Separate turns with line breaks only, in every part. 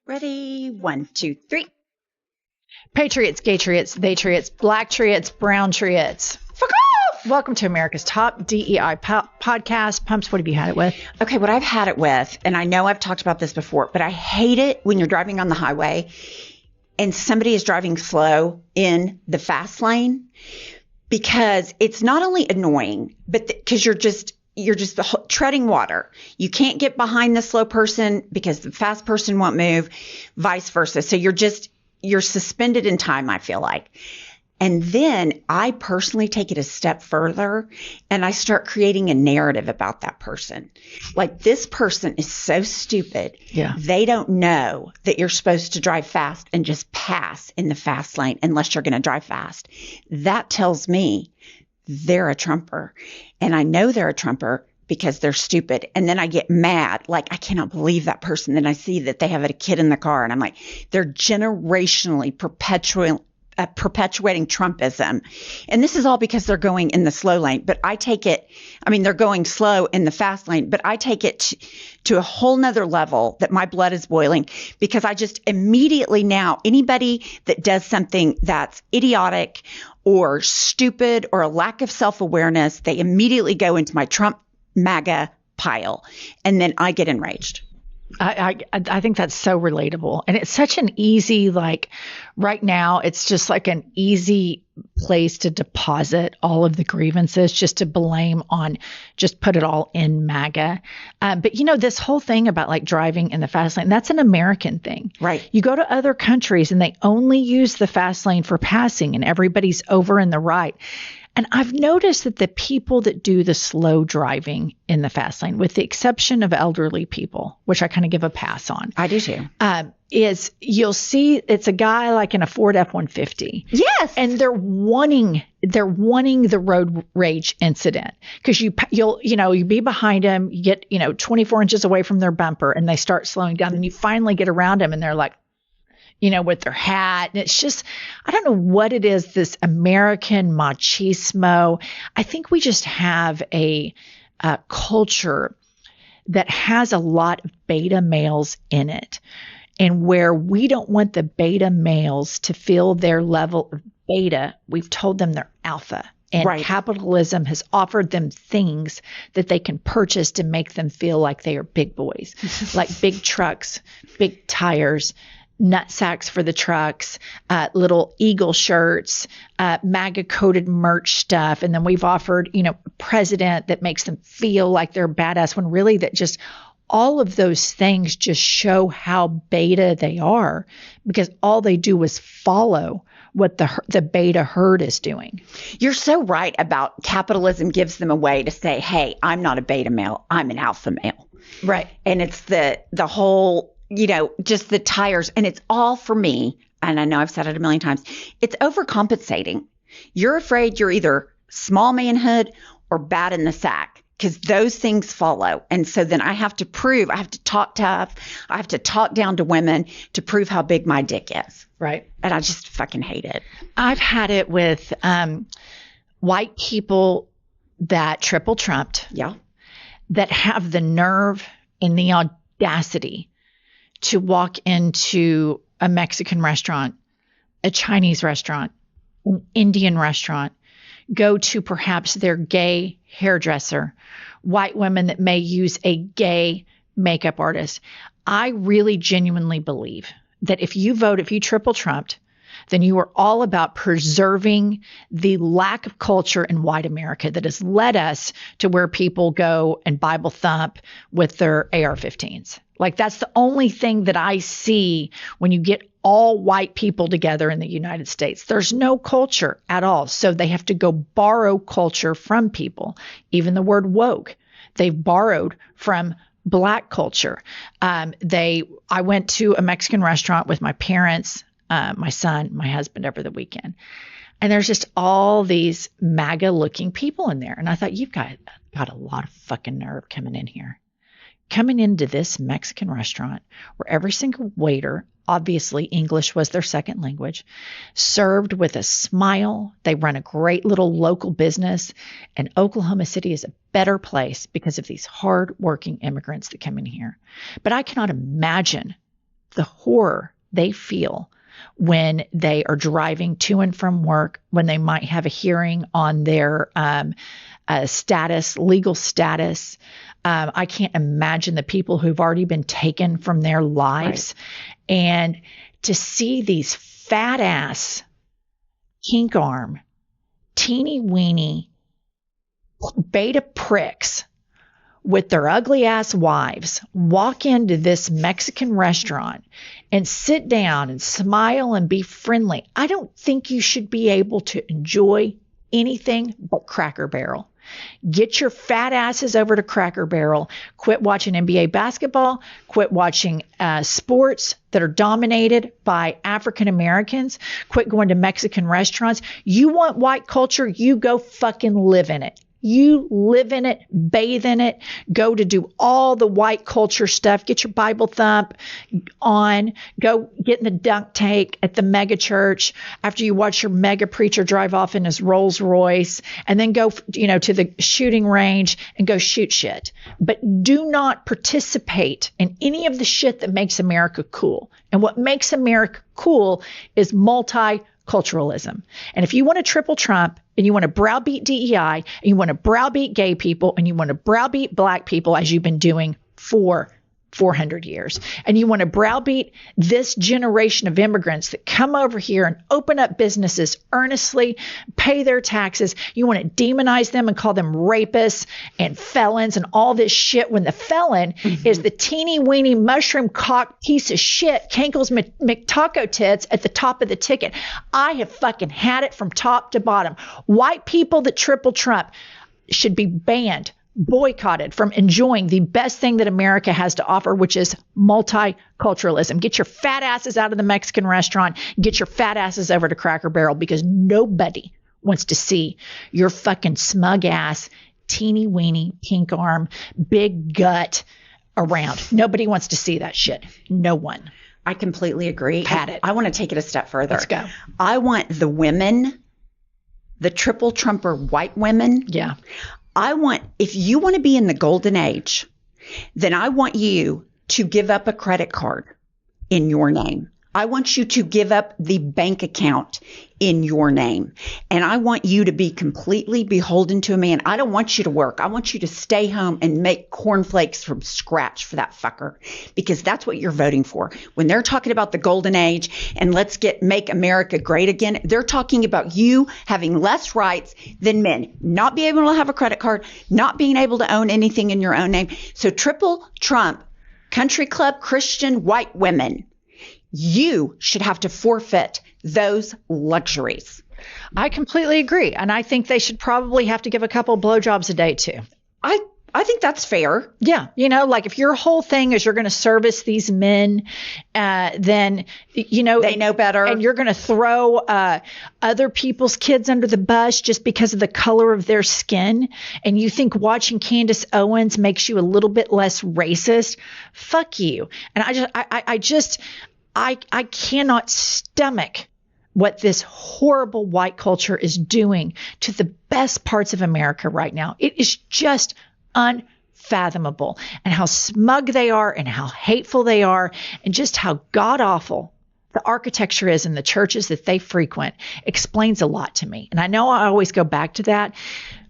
Ready? 1, 2, 3.
Patriots, gay-triots, they-triots, black-triots, brown-triots. Fuck off! Welcome to America's top DEI podcast. Pumps, what have you had it with?
Okay, what I've had it with, and I know I've talked about this before, but I hate it when you're driving on the highway and somebody is driving slow in the fast lane, because it's not only annoying, but because you're just treading water. You can't get behind the slow person because the fast person won't move, vice versa. So you're suspended in time, I feel like. And then I personally take it a step further and I start creating a narrative about that person. Like, this person is so stupid.
Yeah.
They don't know that you're supposed to drive fast and just pass in the fast lane unless you're going to drive fast. That tells me they're a Trumper. And I know they're a Trumper because they're stupid. And then I get mad. Like, I cannot believe that person. Then I see that they have a kid in the car and I'm like, they're generationally perpetuating Trumpism. And this is all because they're going in the slow lane. But I take it, they're going slow in the fast lane, but I take it to a whole nother level that my blood is boiling, because I just immediately now, anybody that does something that's idiotic or stupid or a lack of self-awareness, they immediately go into my Trump MAGA pile. And then I get enraged.
I think that's so relatable. And it's such an easy, right now, it's just like an easy place to deposit all of the grievances, just to blame on, just put it all in MAGA. But this whole thing about driving in the fast lane, that's an American thing.
Right.
You go to other countries and they only use the fast lane for passing and everybody's over in the right. And I've noticed that the people that do the slow driving in the fast lane, with the exception of elderly people, which I kind of give a pass on.
I do too.
Is you'll see it's a guy like in a Ford F-150.
Yes.
And they're wanting the road rage incident, because you'll be behind them, you get, 24 inches away from their bumper and they start slowing down, and you finally get around them and they're like, with their hat. And it's just, I don't know what it is, this American machismo. I think we just have a culture that has a lot of beta males in it, and where we don't want the beta males to feel their level of beta. We've told them they're alpha. And
right.
Capitalism has offered them things that they can purchase to make them feel like they are big boys, like big trucks, big tires, nut sacks for the trucks, little eagle shirts, MAGA coated merch stuff. And then we've offered, a president that makes them feel like they're badass, when really that just, all of those things just show how beta they are, because all they do is follow what the beta herd is doing.
You're so right about capitalism gives them a way to say, hey, I'm not a beta male, I'm an alpha male.
Right.
And it's the whole, just the tires, and it's all, for me, and I know I've said it a million times, it's overcompensating. You're afraid you're either small manhood or bad in the sack, because those things follow. And so then I have to talk tough, I have to talk down to women to prove how big my dick is.
Right.
And I just fucking hate it.
I've had it with white people that triple trumped.
Yeah. That
have the nerve and the audacity to walk into a Mexican restaurant, a Chinese restaurant, an Indian restaurant, go to perhaps their gay hairdresser, white women that may use a gay makeup artist. I really genuinely believe that if you triple trumped, then you are all about preserving the lack of culture in white America that has led us to where people go and Bible thump with their AR-15s. That's the only thing that I see when you get all white people together in the United States. There's no culture at all. So they have to go borrow culture from people. Even the word woke, they've borrowed from Black culture. I went to a Mexican restaurant with my parents, my son, my husband over the weekend. And there's just all these MAGA looking people in there. And I thought, you've got a lot of fucking nerve coming in here. Coming into this Mexican restaurant where every single waiter, obviously English was their second language, served with a smile. They run a great little local business, and Oklahoma City is a better place because of these hard-working immigrants that come in here. But I cannot imagine the horror they feel when they are driving to and from work, when they might have a hearing on their legal status. I can't imagine the people who've already been taken from their lives. Right. And to see these fat ass, kink arm, teeny weeny beta pricks with their ugly ass wives walk into this Mexican restaurant and sit down and smile and be friendly, I don't think you should be able to enjoy anything but Cracker Barrel. Get your fat asses over to Cracker Barrel. Quit watching NBA basketball. Quit watching sports that are dominated by African Americans. Quit going to Mexican restaurants. You want white culture? You go fucking live in it. You live in it, bathe in it, go to do all the white culture stuff, get your Bible thump on, go get in the dunk tank at the mega church after you watch your mega preacher drive off in his Rolls Royce, and then go, to the shooting range and go shoot shit. But do not participate in any of the shit that makes America cool. And what makes America cool is multiculturalism. And if you want to triple Trump and you want to browbeat DEI and you want to browbeat gay people and you want to browbeat black people, as you've been doing for 400 years, and you want to browbeat this generation of immigrants that come over here and open up businesses earnestly, pay their taxes, you want to demonize them and call them rapists and felons and all this shit, when the felon is the teeny weeny mushroom cock piece of shit, Cankles McTaco tits at the top of the ticket. I have fucking had it from top to bottom. White people that triple Trump should be banned, boycotted from enjoying the best thing that America has to offer, which is multiculturalism. Get your fat asses out of the Mexican restaurant. Get your fat asses over to Cracker Barrel, because nobody wants to see your fucking smug ass, teeny weeny, pink arm, big gut around. Nobody wants to see that shit. No one.
I completely agree.
Pat it.
I want to take it a step further.
Let's go.
I want the women, the triple Trumper white women.
Yeah.
I want, if you want to be in the golden age, then I want you to give up a credit card in your name. I want you to give up the bank account in your name. And I want you to be completely beholden to a man. I don't want you to work. I want you to stay home and make cornflakes from scratch for that fucker, because that's what you're voting for. When they're talking about the golden age and make America great again, they're talking about you having less rights than men, not being able to have a credit card, not being able to own anything in your own name. So triple Trump, country club, Christian, white women, you should have to forfeit those luxuries.
I completely agree. And I think they should probably have to give a couple blowjobs a day too.
I think that's fair.
Yeah. Like if your whole thing is you're going to service these men, then,
they know better.
And you're going to throw other people's kids under the bus just because of the color of their skin. And you think watching Candace Owens makes you a little bit less racist. Fuck you. And I cannot stomach what this horrible white culture is doing to the best parts of America right now. It is just unfathomable, and how smug they are and how hateful they are and just how god-awful the architecture is in the churches that they frequent explains a lot to me. And I know I always go back to that,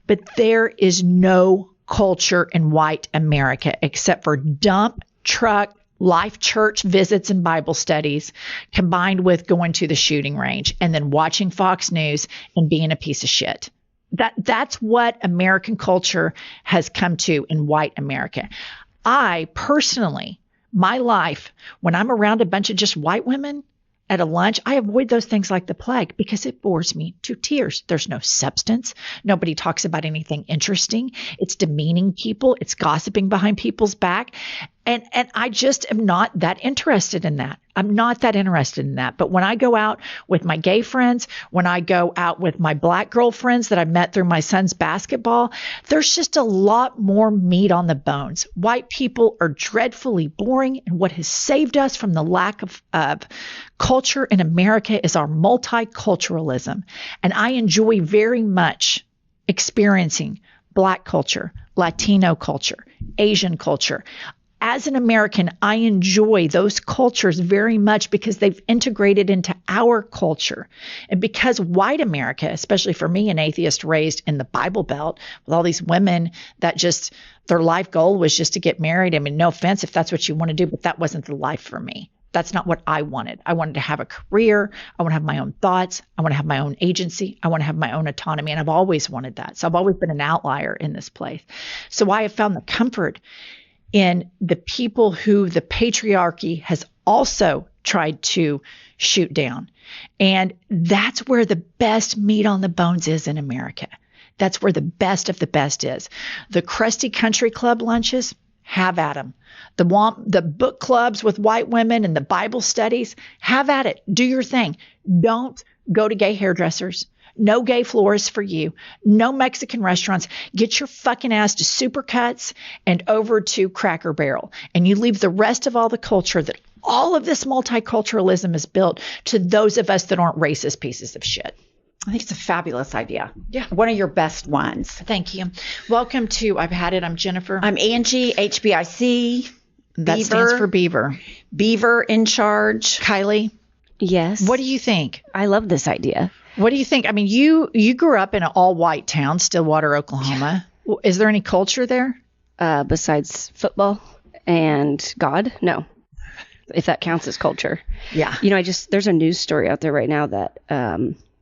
but there is no culture in white America except for dump truck life church visits and Bible studies, combined with going to the shooting range and then watching Fox News and being a piece of shit. That's what American culture has come to in white America. I personally, my life, when I'm around a bunch of just white women at a lunch, I avoid those things like the plague because it bores me to tears. There's no substance. Nobody talks about anything interesting. It's demeaning people. It's gossiping behind people's back. And I just am not that interested in that. I'm not that interested in that. But when I go out with my gay friends, when I go out with my black girlfriends that I met through my son's basketball, there's just a lot more meat on the bones. White people are dreadfully boring. And what has saved us from the lack of culture in America is our multiculturalism. And I enjoy very much experiencing Black culture, Latino culture, Asian culture, as an American, I enjoy those cultures very much because they've integrated into our culture. And because white America, especially for me, an atheist raised in the Bible Belt with all these women that just their life goal was just to get married. I mean, no offense if that's what you want to do, but that wasn't the life for me. That's not what I wanted. I wanted to have a career. I want to have my own thoughts. I want to have my own agency. I want to have my own autonomy. And I've always wanted that. So I've always been an outlier in this place. So I have found the comfort in the people who the patriarchy has also tried to shoot down. And that's where the best meat on the bones is in America. That's where the best of the best is. The crusty country club lunches, have at them. The book clubs with white women and the Bible studies, have at it. Do your thing. Don't go to gay hairdressers. No gay florists for you. No Mexican restaurants. Get your fucking ass to Supercuts and over to Cracker Barrel. And you leave the rest of all the culture that all of this multiculturalism is built to those of us that aren't racist pieces of shit.
I think it's a fabulous idea.
Yeah.
One of your best ones.
Thank you. Welcome to I've Had It. I'm Jennifer.
I'm Angie, HBIC.
That stands for Beaver.
Beaver in charge.
Kylie.
Yes.
What do you think?
I love this idea.
What do you think? I mean, you grew up in an all-white town, Stillwater, Oklahoma. Yeah. Is there any culture there?
Besides football and God? No. If that counts as culture.
Yeah.
You know, there's a news story out there right now that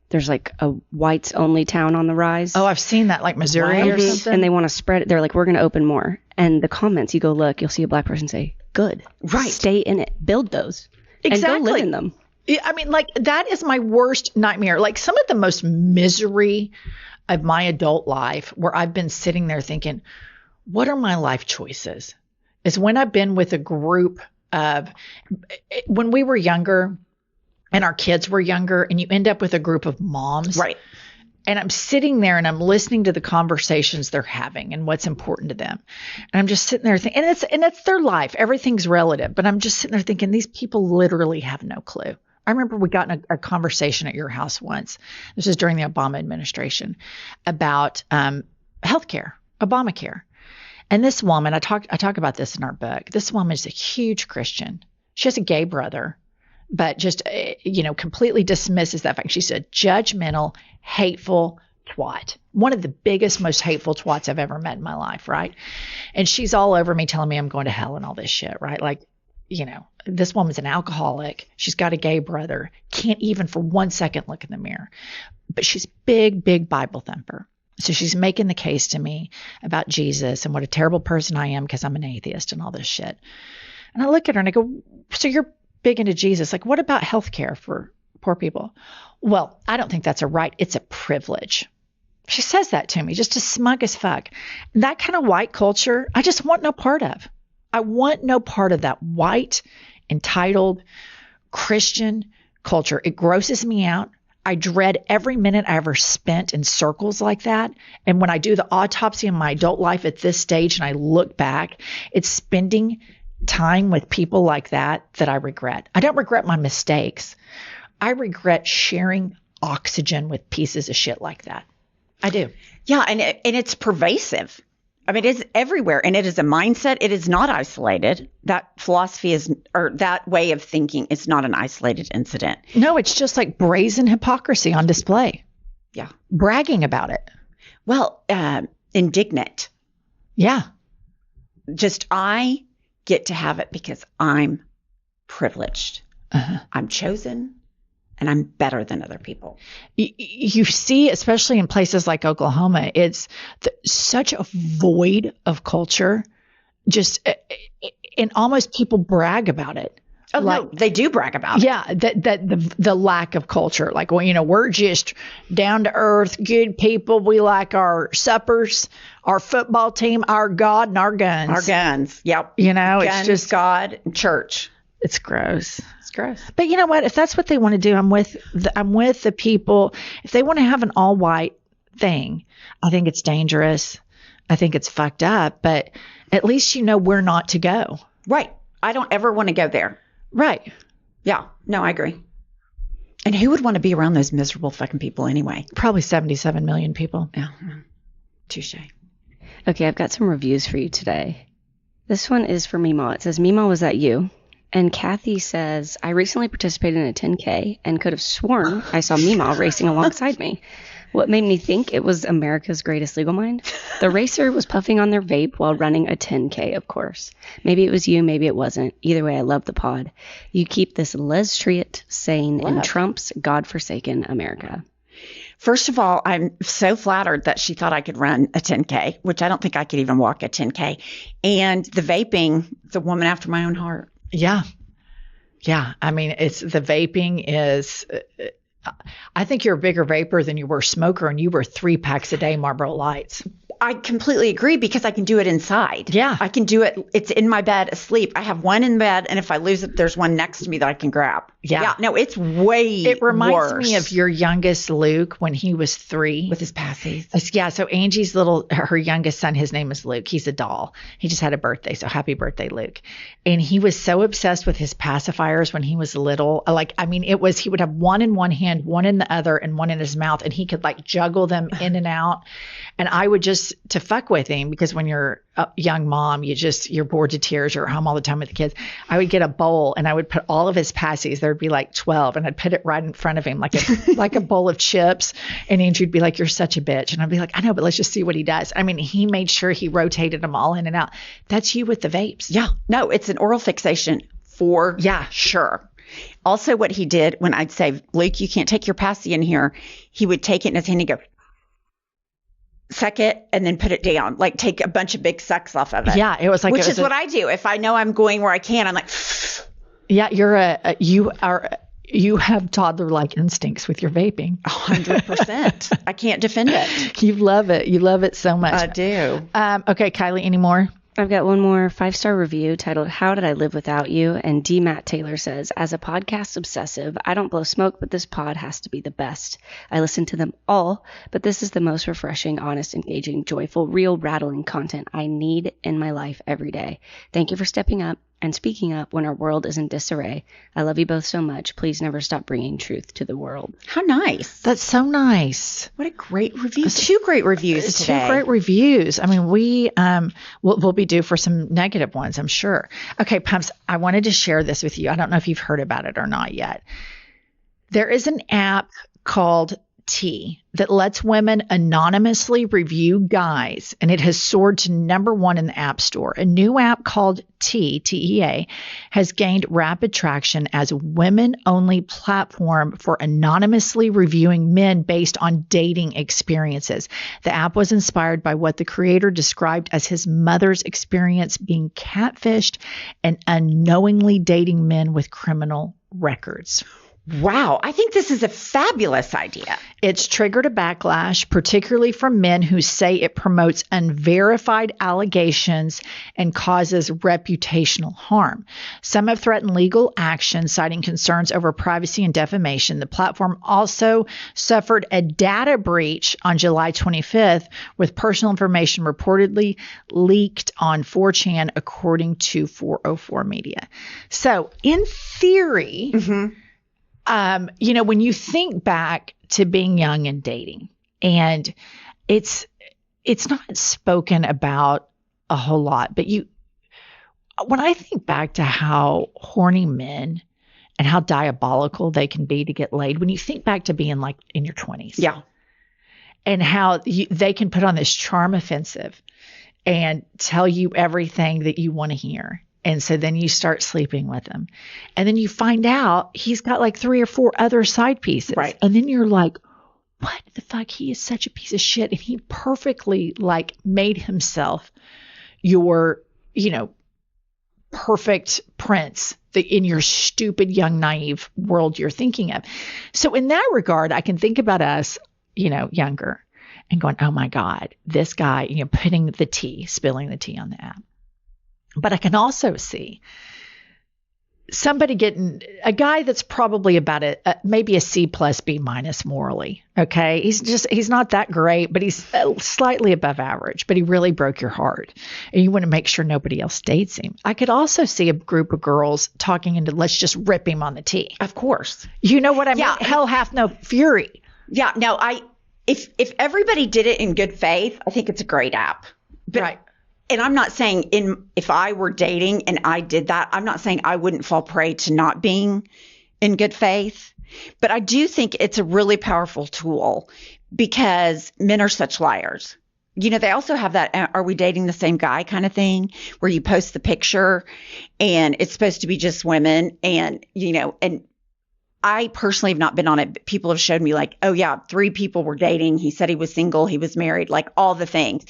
there's like a whites only town on the rise.
Oh, I've seen that, like Missouri or something.
And they want to spread it. They're like, we're going to open more. And the comments, you go look, you'll see a black person say, good.
Right.
Stay in it. Build those.
Exactly.
And go live in them.
I mean, like, that is my worst nightmare. Like, some of the most misery of my adult life where I've been sitting there thinking, what are my life choices? Is when I've been with a group of, when we were younger and our kids were younger, and you end up with a group of moms.
Right.
And I'm sitting there and I'm listening to the conversations they're having and what's important to them. And I'm just sitting there thinking, and it's their life. Everything's relative. But I'm just sitting there thinking, these people literally have no clue. I remember we got in a conversation at your house once. This was during the Obama administration about healthcare, Obamacare. And this woman, I talk about this in our book. This woman is a huge Christian. She has a gay brother, but just, completely dismisses that fact. She's a judgmental, hateful twat. One of the biggest, most hateful twats I've ever met in my life, right? And she's all over me telling me I'm going to hell and all this shit, right? Like, this woman's an alcoholic. She's got a gay brother. Can't even for 1 second look in the mirror. But she's big, big Bible thumper. So she's making the case to me about Jesus and what a terrible person I am because I'm an atheist and all this shit. And I look at her and I go, so you're big into Jesus. Like, what about healthcare for poor people? Well, I don't think that's a right. It's a privilege. She says that to me, just as smug as fuck. And that kind of white culture, I just want no part of. I want no part of that white, entitled, Christian culture. It grosses me out. I dread every minute I ever spent in circles like that. And when I do the autopsy of my adult life at this stage and I look back, it's spending time with people like that I regret. I don't regret my mistakes. I regret sharing oxygen with pieces of shit like that. I do.
Yeah, and it's pervasive. I mean, it's everywhere, and it is a mindset. It is not isolated. That philosophy or that way of thinking is not an isolated incident.
No, it's just like brazen hypocrisy on display.
Yeah.
Bragging about it.
Well, indignant.
Yeah.
Just I get to have it because I'm privileged.
Uh-huh.
I'm chosen. And I'm better than other people.
You see, especially in places like Oklahoma, it's such a void of culture. Just, and almost people brag about it.
Oh, like, no, they do brag about it.
Yeah, the lack of culture. Like, well, we're just down to earth, good people. We like our suppers, our football team, our God, and our guns.
Our guns. Yep.
Guns,
it's just God and church.
It's gross.
Gross.
But you know what? If that's what they want to do, I'm with the people. If they want to have an all white thing, I think it's dangerous. I think it's fucked up. But at least where not to go.
Right. I don't ever want to go there.
Right.
Yeah. No, I agree. And who would want to be around those miserable fucking people anyway?
Probably 77 million people.
Yeah. Touche.
Okay, I've got some reviews for you today. This one is for Meemaw. It says, Meemaw, was that you? And Kathy says, I recently participated in a 10K and could have sworn I saw Meemaw racing alongside me. What made me think it was America's greatest legal mind? The racer was puffing on their vape while running a 10K, of course. Maybe it was you, maybe it wasn't. Either way, I love the pod. You keep this Les Triet sane in Trump's godforsaken America.
First of all, I'm so flattered that she thought I could run a 10K, which I don't think I could even walk a 10K. And the vaping, it's a woman after my own heart.
Yeah. Yeah. I mean, the vaping is, I think you're a bigger vapor than you were a smoker, and you were 3 packs a day, Marlboro Lights.
I completely agree because I can do it inside.
Yeah.
I can do it. It's in my bed asleep. I have one in bed, and if I lose it, there's one next to me that I can grab.
Yeah.
No, it's way
It reminds
worse.
me of your youngest Luke when he was 3.
With his passies.
Yeah. So Angie's her youngest son, his name is Luke. He's a doll. He just had a birthday. So happy birthday, Luke. And he was so obsessed with his pacifiers when he was little. He would have one in one hand, one in the other, and one in his mouth. And he could like juggle them in and out. And I would just, to fuck with him, because when you're a young mom, you're bored to tears. You're at home all the time with the kids. I would get a bowl and I would put all of his passies. There'd be like 12, and I'd put it right in front of him, like a bowl of chips. And Andrew'd be like, "You're such a bitch." And I'd be like, "I know, but let's just see what he does." I mean, he made sure he rotated them all in and out. That's you with the vapes.
Yeah. No, it's an oral fixation for sure. Also, what he did when I'd say, "Luke, you can't take your passy in here," he would take it in his hand and go, suck it, and then put it down, like take a bunch of big sucks off of it.
Yeah, it was like,
which is what I do. If I know I'm going where I can, I'm like,
yeah, you have toddler-like instincts with your vaping.
100%. I can't defend it.
You love it. You love it so much.
I do.
Okay, Kylie, any more?
I've got one more 5-star review titled, How Did I Live Without You? And D. Matt Taylor says, as a podcast obsessive, I don't blow smoke, but this pod has to be the best. I listen to them all, but this is the most refreshing, honest, engaging, joyful, real, rattling content I need in my life every day. Thank you for stepping up and speaking up when our world is in disarray. I love you both so much. Please never stop bringing truth to the world.
How nice.
That's so nice.
What a great review. 2 great reviews today.
2 great reviews. I mean, we'll be due for some negative ones, I'm sure. Okay, Pumps, I wanted to share this with you. I don't know if you've heard about it or not yet. There is an app called T that lets women anonymously review guys, and it has soared to #1 in the App Store. A new app called TEA, has gained rapid traction as a women-only platform for anonymously reviewing men based on dating experiences. The app was inspired by what the creator described as his mother's experience being catfished and unknowingly dating men with criminal records.
Wow, I think this is a fabulous idea.
It's triggered a backlash, particularly from men who say it promotes unverified allegations and causes reputational harm. Some have threatened legal action, citing concerns over privacy and defamation. The platform also suffered a data breach on July 25th, with personal information reportedly leaked on 4chan, according to 404 Media. So, in theory, when you think back to being young and dating, and it's not spoken about a whole lot, but when I think back to how horny men and how diabolical they can be to get laid, when you think back to being like in your 20s, and how they can put on this charm offensive and tell you everything that you want to hear. And so then you start sleeping with him. And then you find out he's got like 3 or 4 other side pieces.
Right.
And then you're like, what the fuck? He is such a piece of shit. And he perfectly like made himself your, perfect prince in your stupid, young, naive world you're thinking of. So in that regard, I can think about us, younger, and going, oh my God, this guy, spilling the tea on the app. But I can also see somebody getting a guy that's probably about maybe a C plus B minus morally. Okay. He's not that great, but he's slightly above average, but he really broke your heart and you want to make sure nobody else dates him. I could also see a group of girls talking into, let's just rip him on the tee.
Of course.
You know what I mean? Hell hath no fury.
Yeah. No, if everybody did it in good faith, I think it's a great app. But
right.
And I'm not saying if I were dating and I did that, I'm not saying I wouldn't fall prey to not being in good faith. But I do think it's a really powerful tool because men are such liars. They also have that, are we dating the same guy kind of thing where you post the picture and it's supposed to be just women and I personally have not been on it, but people have showed me like, oh yeah, 3 people were dating. He said he was single. He was married, like all the things.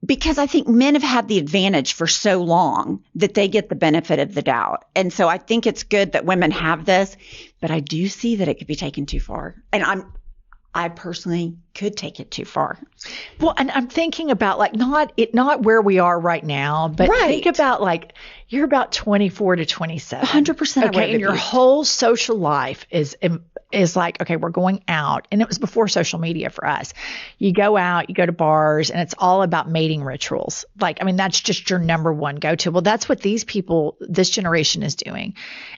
Because I think men have had the advantage for so long that they get the benefit of the doubt. And so I think it's good that women have this, but I do see that it could be taken too far. And I personally could take it too far.
Well, and I'm thinking about like not where we are right now, but think about like you're about 24 to 27.
100%.
Okay, and your whole social life is like, okay, we're going out, and it was before social media for us. You go out, you go to bars, and it's all about mating rituals. Like, I mean, that's just your number one go-to. Well, that's what this generation is doing,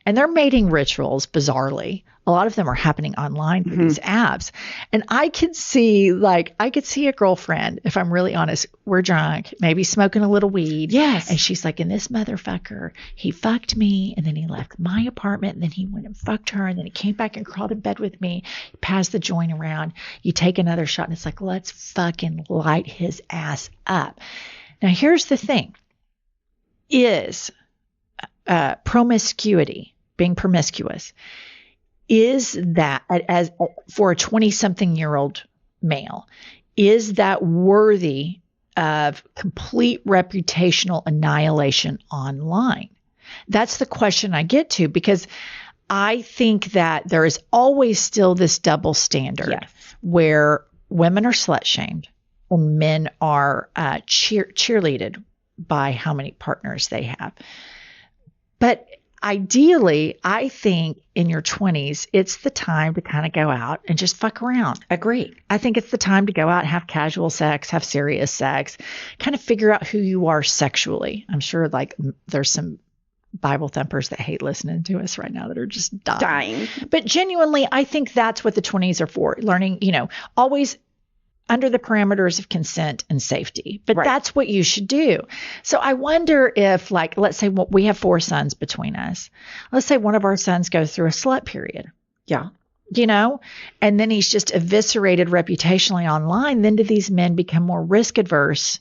and their mating rituals, bizarrely, a lot of them are happening online through these apps. And I could see a girlfriend, if I'm really honest, we're drunk, maybe smoking a little weed.
Yes.
And she's like, and this motherfucker, he fucked me, and then he left my apartment, and then he went and fucked her, and then he came back and crawled in bed with me, passed the joint around, you take another shot, and it's like, let's fucking light his ass up. Now, here's the thing, is promiscuity, being promiscuous, is that, as for a 20-something-year-old male, is that worthy of complete reputational annihilation online? That's the question I get to, because I think that there is always still this double standard where women are slut-shamed and men are cheerleaded by how many partners they have. But ideally, I think in your 20s, it's the time to kind of go out and just fuck around.
Agree.
I think it's the time to go out and have casual sex, have serious sex, kind of figure out who you are sexually. I'm sure like there's some Bible thumpers that hate listening to us right now that are just dying. But genuinely, I think that's what the 20s are for. Learning, always under the parameters of consent and safety. But that's what you should do. So I wonder if, like, let's say we have 4 sons between us. Let's say one of our sons goes through a slut period.
Yeah.
And then he's just eviscerated reputationally online. Then do these men become more risk adverse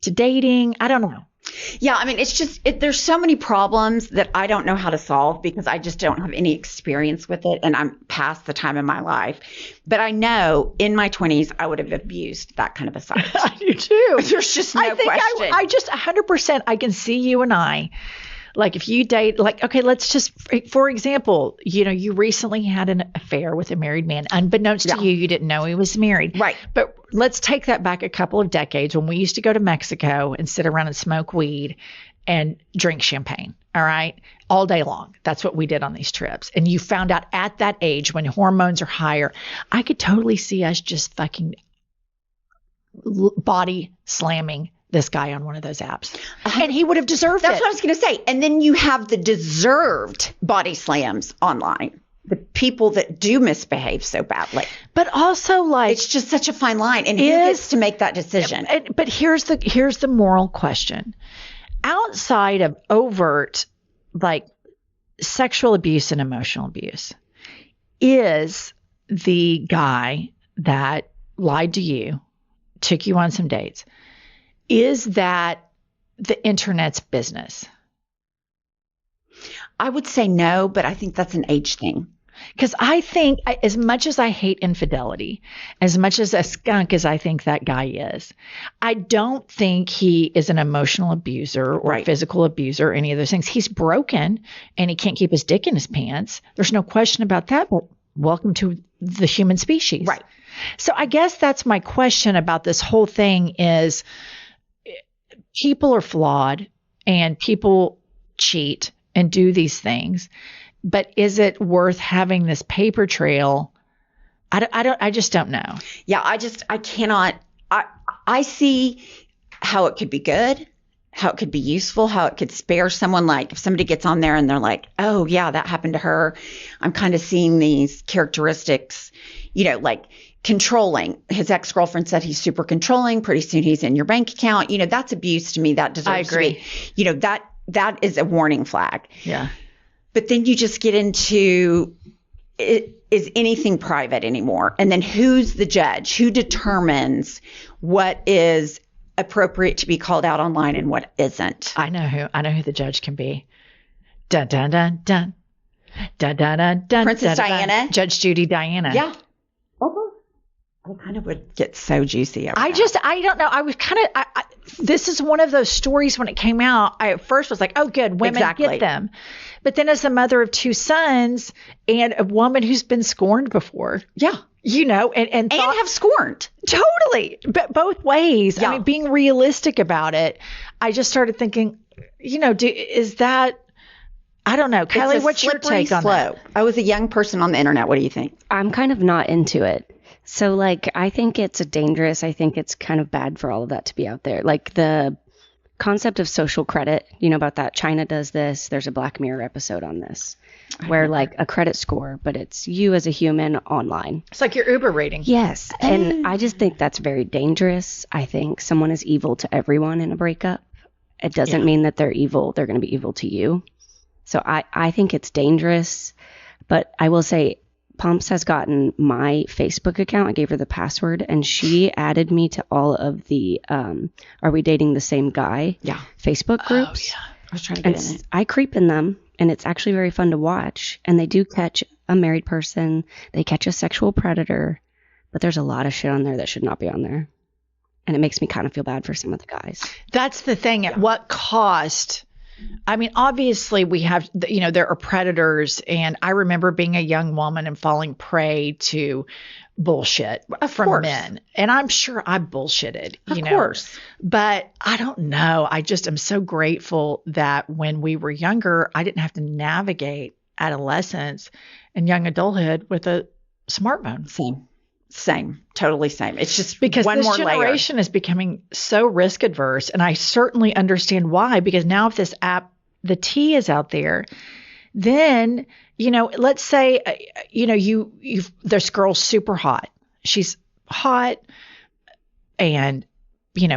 to dating? I don't know.
Yeah, I mean, it's just, there's so many problems that I don't know how to solve because I just don't have any experience with it, and I'm past the time in my life. But I know in my 20s, I would have abused that kind of a site.
I do too.
There's just no question.
I just 100%, I can see you and I. Like if you date, like, okay, let's just, for example, you recently had an affair with a married man. Unbeknownst to you, you didn't know he was married.
Right.
But let's take that back a couple of decades when we used to go to Mexico and sit around and smoke weed and drink champagne. All right. All day long. That's what we did on these trips. And you found out at that age when hormones are higher, I could totally see us just fucking body slamming this guy on one of those apps. And he would have deserved
That's
it.
what I was going to say. And then you have the deserved body slams online. The people that do misbehave so badly.
But also, like,
it's just such a fine line. And who gets to make that decision?
But here's the moral question. Outside of overt, like, sexual abuse and emotional abuse, is the guy that lied to you, took you on some dates, is that the internet's business?
I would say no, but I think that's an age thing.
Because I think, as much as I hate infidelity, as much as a skunk as I think that guy is, I don't think he is an emotional abuser or physical abuser or any of those things. He's broken and he can't keep his dick in his pants. There's no question about that, but welcome to the human species.
Right.
So I guess that's my question about this whole thing is, people are flawed and people cheat and do these things, but is it worth having this paper trail? I just don't know.
Yeah. I cannot, I see how it could be good, how it could be useful, how it could spare someone. Like if somebody gets on there and they're like, oh yeah, that happened to her. I'm kind of seeing these characteristics, like controlling. His ex-girlfriend said he's super controlling. Pretty soon he's in your bank account. That's abuse to me. That deserves to be, that is a warning flag.
Yeah.
But then you just get into, is anything private anymore? And then who's the judge? Who determines what is appropriate to be called out online and what isn't?
I know who the judge can be. Dun, dun, dun, dun. Dun, dun, dun, dun.
Princess
dun,
Diana?
Dun. Judge Judy Diana.
Yeah. I kind of would get so juicy.
I don't know. I was this is one of those stories when it came out. I at first was like, oh, good, women get them. But then as a mother of 2 sons and a woman who's been scorned before.
Yeah.
And
have scorned.
Totally. But both ways.
Yeah.
I mean, being realistic about it, I just started thinking, is that, I don't know. Kylie, what's your take on that?
I was a young person on the internet. What do you think?
I'm kind of not into it. So, I think it's dangerous. I think it's kind of bad for all of that to be out there. The concept of social credit, about that. China does this. There's a Black Mirror episode on this where a credit score, but it's you as a human online.
It's like your Uber rating.
Yes. And I just think that's very dangerous. I think someone is evil to everyone in a breakup. It doesn't mean that they're evil. They're going to be evil to you. So I think it's dangerous. But I will say, Pumps has gotten my Facebook account. I gave her the password, and she added me to all of the Are We Dating the Same Guy?
Yeah.
Facebook groups.
Oh, yeah. I was trying to get in it.
I creep in them, and it's actually very fun to watch. And they do catch a married person. They catch a sexual predator. But there's a lot of shit on there that should not be on there. And it makes me kind of feel bad for some of the guys.
That's the thing. At what cost? I mean, obviously we have, there are predators, and I remember being a young woman and falling prey to bullshit from men. And I'm sure I bullshitted,
Of course.
But I don't know. I just am so grateful that when we were younger, I didn't have to navigate adolescence and young adulthood with a smartphone.
Same, totally same. It's just
because
one
this
more
generation is becoming so risk adverse, and I certainly understand why. Because now, if this app, the T is out there, then let's say this girl's super hot. She's hot, and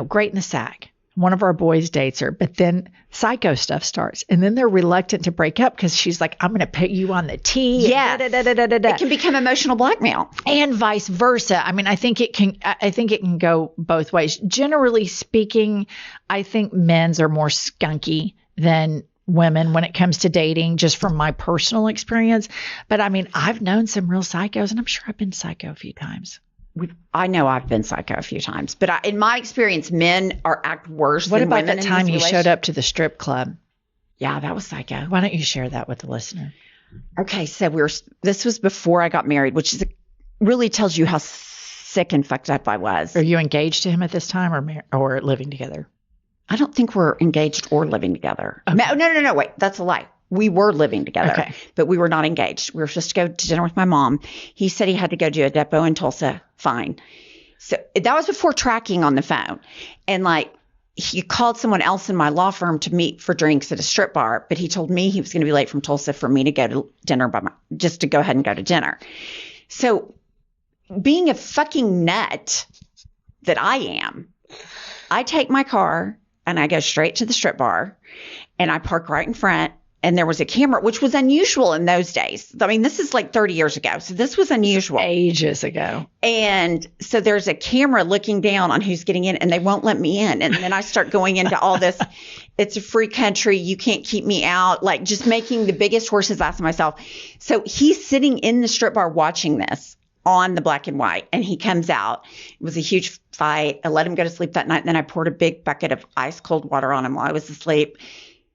great in the sack. One of our boys dates her, but then psycho stuff starts, and then they're reluctant to break up because she's like, "I'm going to put you on the T."
Yeah, it can become emotional blackmail,
and vice versa. I mean, I think it can go both ways. Generally speaking, I think men's are more skunky than women when it comes to dating, just from my personal experience. But I mean, I've known some real psychos, and I'm sure I've been psycho a few times.
I know I've been psycho a few times, but in my experience, men act worse than women.
What about that time you showed up to the strip club?
Yeah, that was psycho.
Why don't you share that with the listener?
Okay, so this was before I got married, which really tells you how sick and fucked up I was.
Are you engaged to him at this time, or living together?
I don't think we're engaged or living together.
Okay.
No, wait, that's a lie. We were living together,
okay,
but we were not engaged. We were supposed to go to dinner with my mom. He said he had to go do a depot in Tulsa. Fine. So that was before tracking on the phone. And he called someone else in my law firm to meet for drinks at a strip bar, but he told me he was going to be late from Tulsa for me to go to dinner just to go ahead and go to dinner. So being a fucking nut that I am, I take my car and I go straight to the strip bar, and I park right in front. And there was a camera, which was unusual in those days. I mean, this is 30 years ago. So this was unusual.
Ages ago.
And so there's a camera looking down on who's getting in, and they won't let me in. And then I start going into all this, it's a free country, you can't keep me out, just making the biggest horse's ass of myself. So he's sitting in the strip bar watching this on the black and white, and he comes out. It was a huge fight. I let him go to sleep that night, and then I poured a big bucket of ice cold water on him while I was asleep.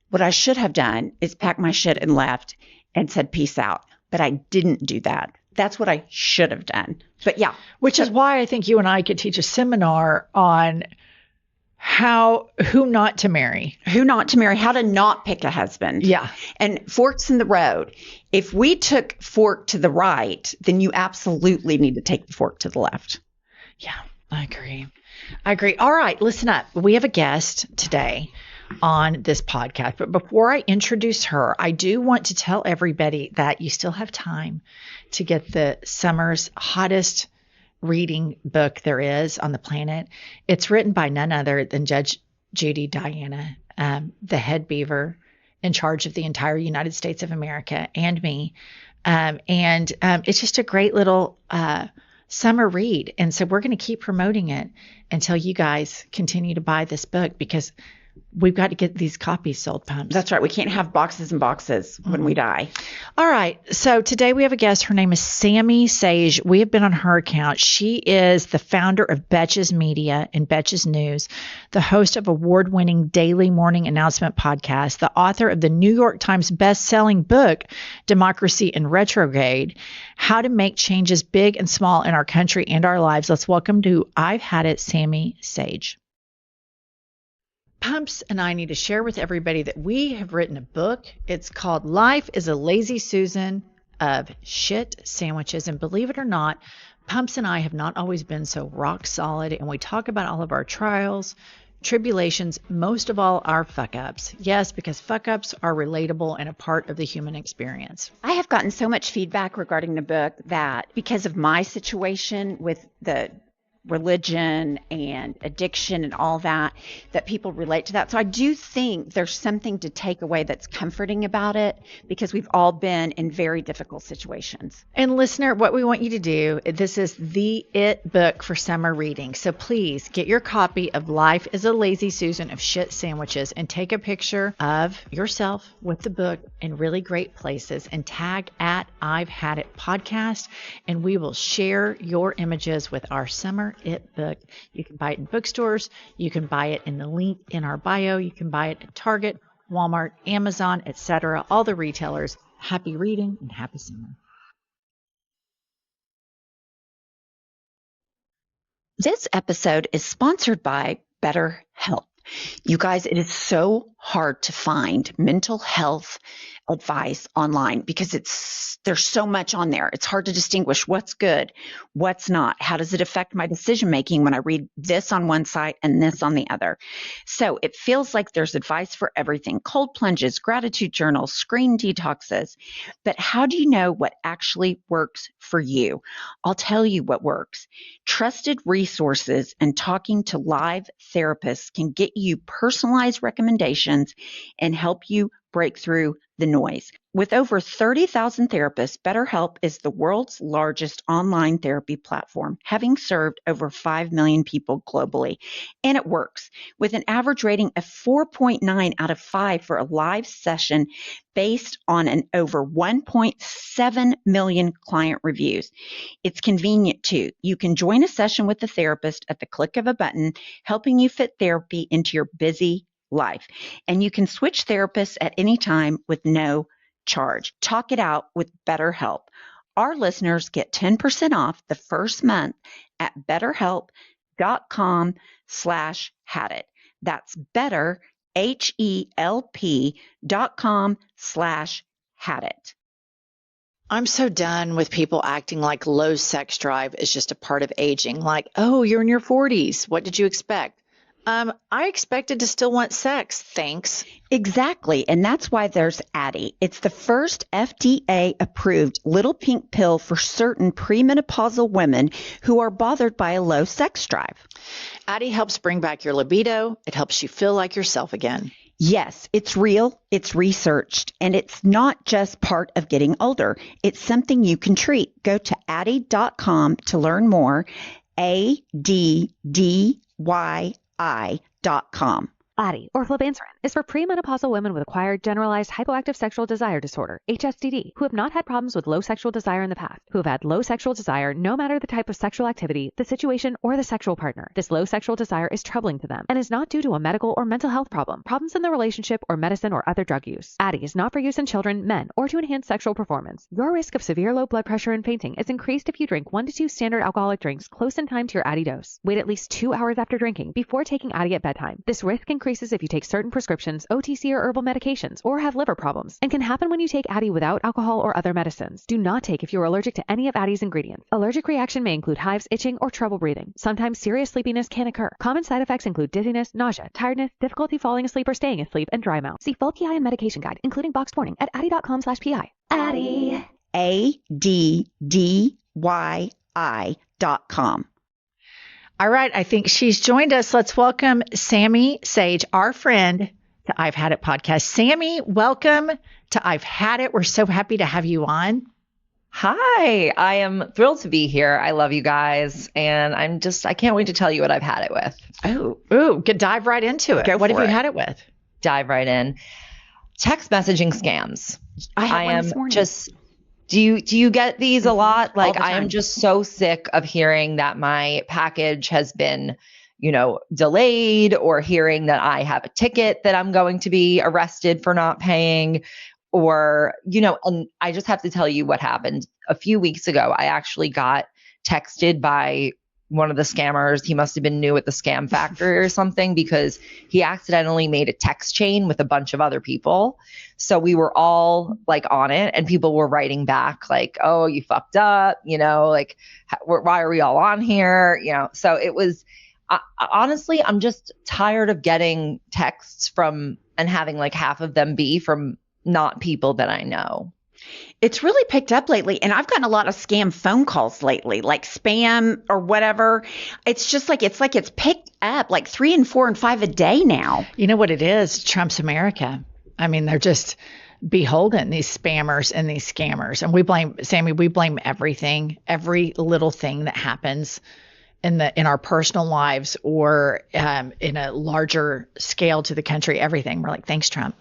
What I should have done is pack my shit and left and said, peace out. But I didn't do that. That's what I should have done. But yeah.
Which is why I think you and I could teach a seminar on who not to marry.
Who not to marry, how to not pick a husband.
Yeah. And
forks in the road. If we took fork to the right, then you absolutely need to take the fork to the left.
Yeah, I agree. All right, listen up. We have a guest today on this podcast. But before I introduce her, I do want to tell everybody that you still have time to get the summer's hottest reading book there is on the planet. It's written by none other than Judge Judy Diana, the head beaver in charge of the entire United States of America, and me. It's just a great little summer read. And so we're going to keep promoting it until you guys continue to buy this book, because we've got to get these copies sold, Pumps.
That's right. We can't have boxes and boxes when we die.
All right. So today we have a guest. Her name is Sami Sage. We have been on her account. She is the founder of Betches Media and Betches News, the host of award-winning daily morning announcement podcast, the author of the New York Times best-selling book, Democracy in Retrograde, How to Make Changes Big and Small in Our Country and Our Lives. Let's welcome to I've Had It, Sami Sage. Pumps and I need to share with everybody that we have written a book. It's called Life is a Lazy Susan of Shit Sandwiches. And believe it or not, Pumps and I have not always been so rock solid. And we talk about all of our trials, tribulations, most of all our fuck ups. Yes, because fuck ups are relatable and a part of the human experience.
I have gotten so much feedback regarding the book that because of my situation with the religion and addiction and all that people relate to that. So I do think there's something to take away that's comforting about it, because we've all been in very difficult situations.
And listener, what we want you to do, this is the it book for summer reading. So please get your copy of Life is a Lazy Susan of Shit Sandwiches and take a picture of yourself with the book in really great places and tag at I've Had It podcast, and we will share your images with our summer it book. You can buy it in bookstores. You can buy it in the link in our bio. You can buy it at Target, Walmart, Amazon, etc. All the retailers. Happy reading and happy summer.
This episode is sponsored by BetterHelp. You guys, it is so hard to find mental health advice online because there's so much on there. It's hard to distinguish what's good, what's not. How does it affect my decision making when I read this on one site and this on the other? So it feels like there's advice for everything: cold plunges, gratitude journals, screen detoxes. But how do you know what actually works for you? I'll tell you what works. Trusted resources and talking to live therapists can get you personalized recommendations and help you break through the noise. With over 30,000 therapists, BetterHelp is the world's largest online therapy platform, having served over 5 million people globally. And it works, with an average rating of 4.9 out of 5 for a live session based on an over 1.7 million client reviews. It's convenient too. You can join a session with the therapist at the click of a button, helping you fit therapy into your busy life. And you can switch therapists at any time with no charge. Talk it out with BetterHelp. Our listeners get 10% off the first month at betterhelp.com/hadit. That's better, HELP.com/hadit.
I'm so done with people acting like low sex drive is just a part of aging. Like, oh, you're in your 40s. What did you expect? I expected to still want sex. Thanks.
Exactly. And that's why there's Addyi. It's the first FDA-approved little pink pill for certain premenopausal women who are bothered by a low sex drive.
Addyi helps bring back your libido. It helps you feel like yourself again.
Yes, it's real, it's researched, and it's not just part of getting older. It's something you can treat. Go to Addyi.com to learn more. ADDYI.com.
Addyi, or flibanserin, is for premenopausal women with acquired generalized hypoactive sexual desire disorder, HSDD, who have not had problems with low sexual desire in the past, who have had low sexual desire no matter the type of sexual activity, the situation, or the sexual partner. This low sexual desire is troubling to them and is not due to a medical or mental health problem, problems in the relationship, or medicine or other drug use. Addyi is not for use in children, men, or to enhance sexual performance. Your risk of severe low blood pressure and fainting is increased if you drink 1 to 2 standard alcoholic drinks close in time to your Addyi dose. Wait at least 2 hours after drinking before taking Addyi at bedtime. This risk increases if you take certain prescriptions, OTC or herbal medications, or have liver problems, and can happen when you take Addyi without alcohol or other medicines. Do not take if you are allergic to any of Addyi's ingredients. Allergic reaction may include hives, itching, or trouble breathing. Sometimes serious sleepiness can occur. Common side effects include dizziness, nausea, tiredness, difficulty falling asleep or staying asleep, and dry mouth. See full PI and medication guide, including boxed warning, at Addyi.com/PI. Addyi.
ADDYI.com. All
right. I think she's joined us. Let's welcome Sami Sage, our friend, to I've Had It podcast. Sami, welcome to I've Had It. We're so happy to have you on.
Hi, I am thrilled to be here. I love you guys. And I can't wait to tell you what I've had it with.
Could dive right into it. What have you had it with?
Dive right in. Text messaging scams.
I had one this morning.
Do you get these a lot? Like,
the
I am
time.
just so sick of hearing that my package has been, delayed, or hearing that I have a ticket that I'm going to be arrested for not paying, or, and I just have to tell you what happened. A few weeks ago, I actually got texted by one of the scammers. He must have been new at the scam factory or something, because he accidentally made a text chain with a bunch of other people. So we were all like on it, and people were writing back like, "Oh, you fucked up," like, "Why are we all on here?" So it was, honestly, I'm just tired of getting texts from, and having like half of them be from not people that I know.
It's really picked up lately, and I've gotten a lot of scam phone calls lately, like spam or whatever. It's just like it's picked up like 3 and 4 and 5 a day now.
You know what it is? Trump's America. I mean, they're just beholden, these spammers and these scammers. And we blame everything, every little thing that happens in our personal lives, or in a larger scale to the country, everything. We're like, thanks, Trump.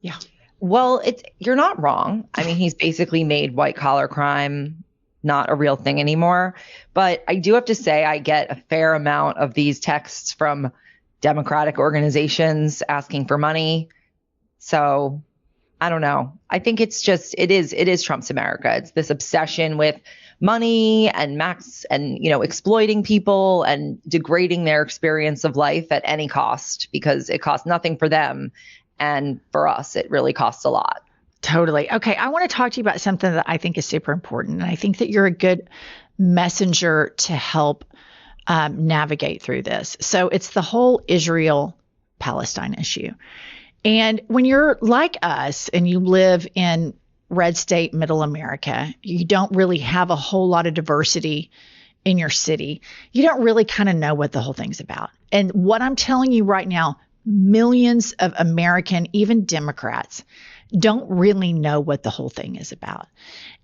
Yeah.
Well, you're not wrong. I mean, he's basically made white collar crime not a real thing anymore. But I do have to say, I get a fair amount of these texts from Democratic organizations asking for money. So I don't know. I think it is Trump's America. It's this obsession with money and exploiting people and degrading their experience of life at any cost, because it costs nothing for them. And for us, it really costs a lot.
Totally. Okay. I want to talk to you about something that I think is super important. And I think that you're a good messenger to help navigate through this. So it's the whole Israel-Palestine issue. And when you're like us and you live in red state, middle America, you don't really have a whole lot of diversity in your city. You don't really kind of know what the whole thing's about. And what I'm telling you right now, millions of American, even Democrats, don't really know what the whole thing is about.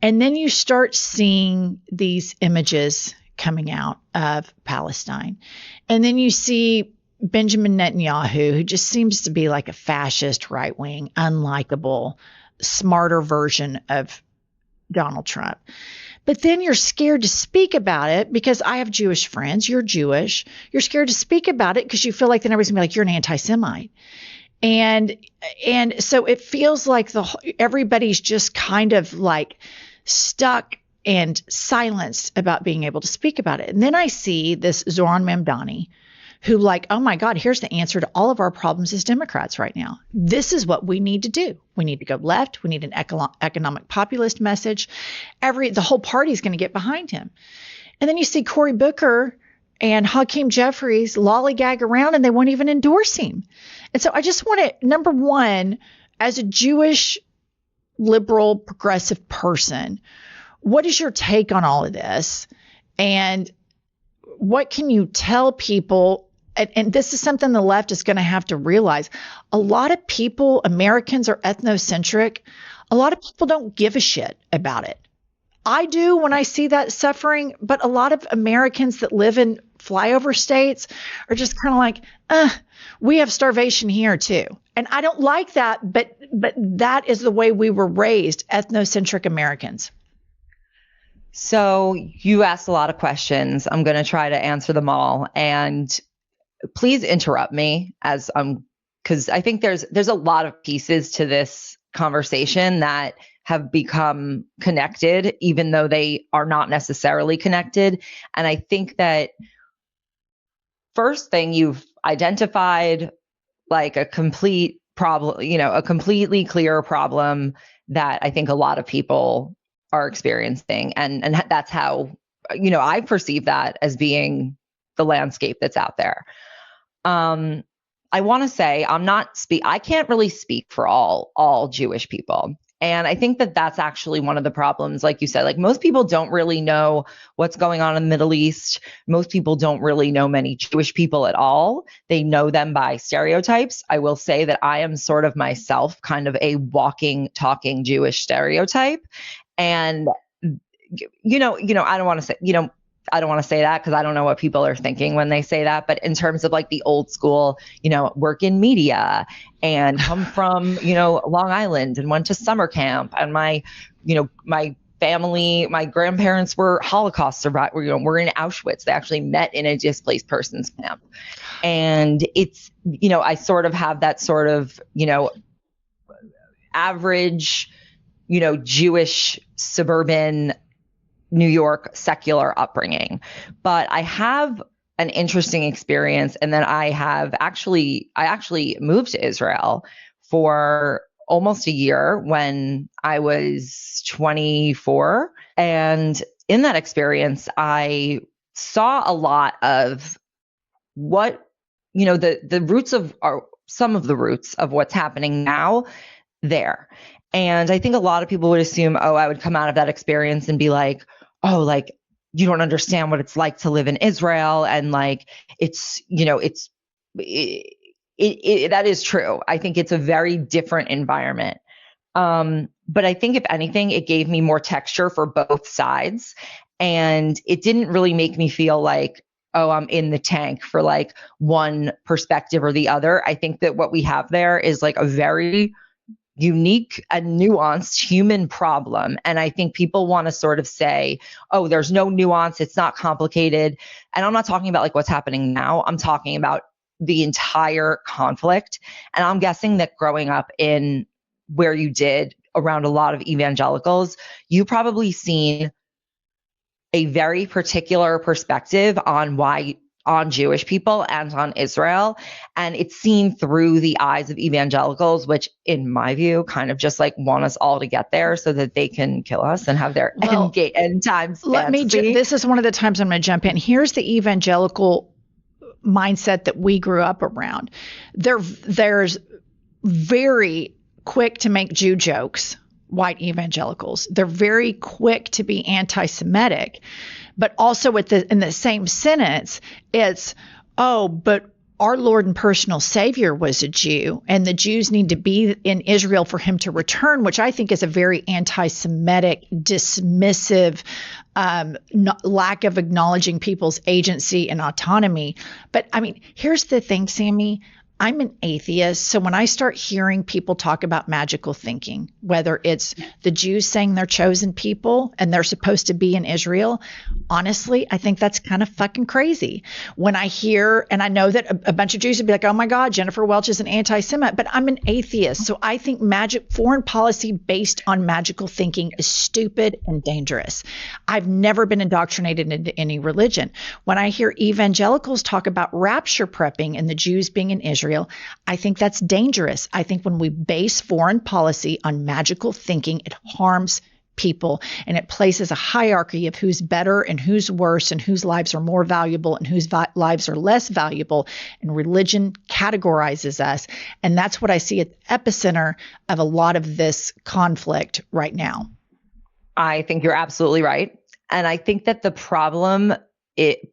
And then you start seeing these images coming out of Palestine. And then you see Benjamin Netanyahu, who just seems to be like a fascist, right-wing, unlikable, smarter version of Donald Trump. But then you're scared to speak about it, because I have Jewish friends. You're Jewish. You're scared to speak about it because you feel like then everybody's going to be like, you're an anti-Semite. And so it feels like everybody's just kind of like stuck and silenced about being able to speak about it. And then I see this Zoran Mamdani, who like, oh my God, here's the answer to all of our problems as Democrats right now. This is what we need to do. We need to go left. We need an economic populist message. The whole party is going to get behind him. And then you see Cory Booker and Hakeem Jeffries lollygag around, and they won't even endorse him. And so I just want to, number one, as a Jewish, liberal, progressive person, what is your take on all of this? And what can you tell people? And this is something the left is going to have to realize. A lot of people, Americans, are ethnocentric. A lot of people don't give a shit about it. I do when I see that suffering, but a lot of Americans that live in flyover states are just kind of like, we have starvation here too. And I don't like that, but that is the way we were raised, ethnocentric Americans.
So you asked a lot of questions. I'm going to try to answer them all. And please interrupt me because I think there's a lot of pieces to this conversation that have become connected, even though they are not necessarily connected. And I think that first thing, you've identified like a complete problem, a completely clear problem that I think a lot of people are experiencing. And that's how, I perceive that as being the landscape that's out there. I want to say I can't really speak for all Jewish people. And I think that that's actually one of the problems. Like you said, like most people don't really know what's going on in the Middle East. Most people don't really know many Jewish people at all. They know them by stereotypes. I will say that I am sort of myself kind of a walking, talking Jewish stereotype. And, I don't want to say, I don't want to say that because I don't know what people are thinking when they say that. But in terms of like the old school, work in media and come from, Long Island and went to summer camp, and my family, my grandparents were Holocaust survivors, were in Auschwitz. They actually met in a displaced persons camp. And it's, I sort of have that sort of, average, Jewish suburban New York secular upbringing. But I have an interesting experience, and then I actually moved to Israel for almost a year when I was 24. And in that experience, I saw a lot of what, the roots of, or some of the roots of what's happening now there. And I think a lot of people would assume, I would come out of that experience and be like, like, you don't understand what it's like to live in Israel. And like, that is true. I think it's a very different environment. But I think if anything, it gave me more texture for both sides. And it didn't really make me feel like, I'm in the tank for like one perspective or the other. I think that what we have there is like a very unique and nuanced human problem. And I think people want to sort of say, there's no nuance, it's not complicated. And I'm not talking about like what's happening now. I'm talking about the entire conflict. And I'm guessing that growing up in where you did around a lot of evangelicals, you probably seen a very particular perspective on Jewish people and on Israel. And it's seen through the eyes of evangelicals, which in my view, kind of just like want us all to get there so that they can kill us and have their end times fantasy.
This is one of the times I'm going to jump in. Here's the evangelical mindset that we grew up around. There's very quick to make Jew jokes, white evangelicals. They're very quick to be anti-Semitic. But also in the same sentence, it's, but our Lord and personal Savior was a Jew, and the Jews need to be in Israel for him to return, which I think is a very anti-Semitic, dismissive lack of acknowledging people's agency and autonomy. But I mean, here's the thing, Sami. I'm an atheist, so when I start hearing people talk about magical thinking, whether it's the Jews saying they're chosen people and they're supposed to be in Israel, honestly, I think that's kind of fucking crazy. When I hear, and I know that a bunch of Jews would be like, oh my God, Jennifer Welch is an anti-Semite, but I'm an atheist. So I think foreign policy based on magical thinking is stupid and dangerous. I've never been indoctrinated into any religion. When I hear evangelicals talk about rapture prepping and the Jews being in Israel, I think that's dangerous. I think when we base foreign policy on magical thinking, it harms people, and it places a hierarchy of who's better and who's worse and whose lives are more valuable and whose lives are less valuable. And religion categorizes us. And that's what I see at the epicenter of a lot of this conflict right now.
I think you're absolutely right. And I think that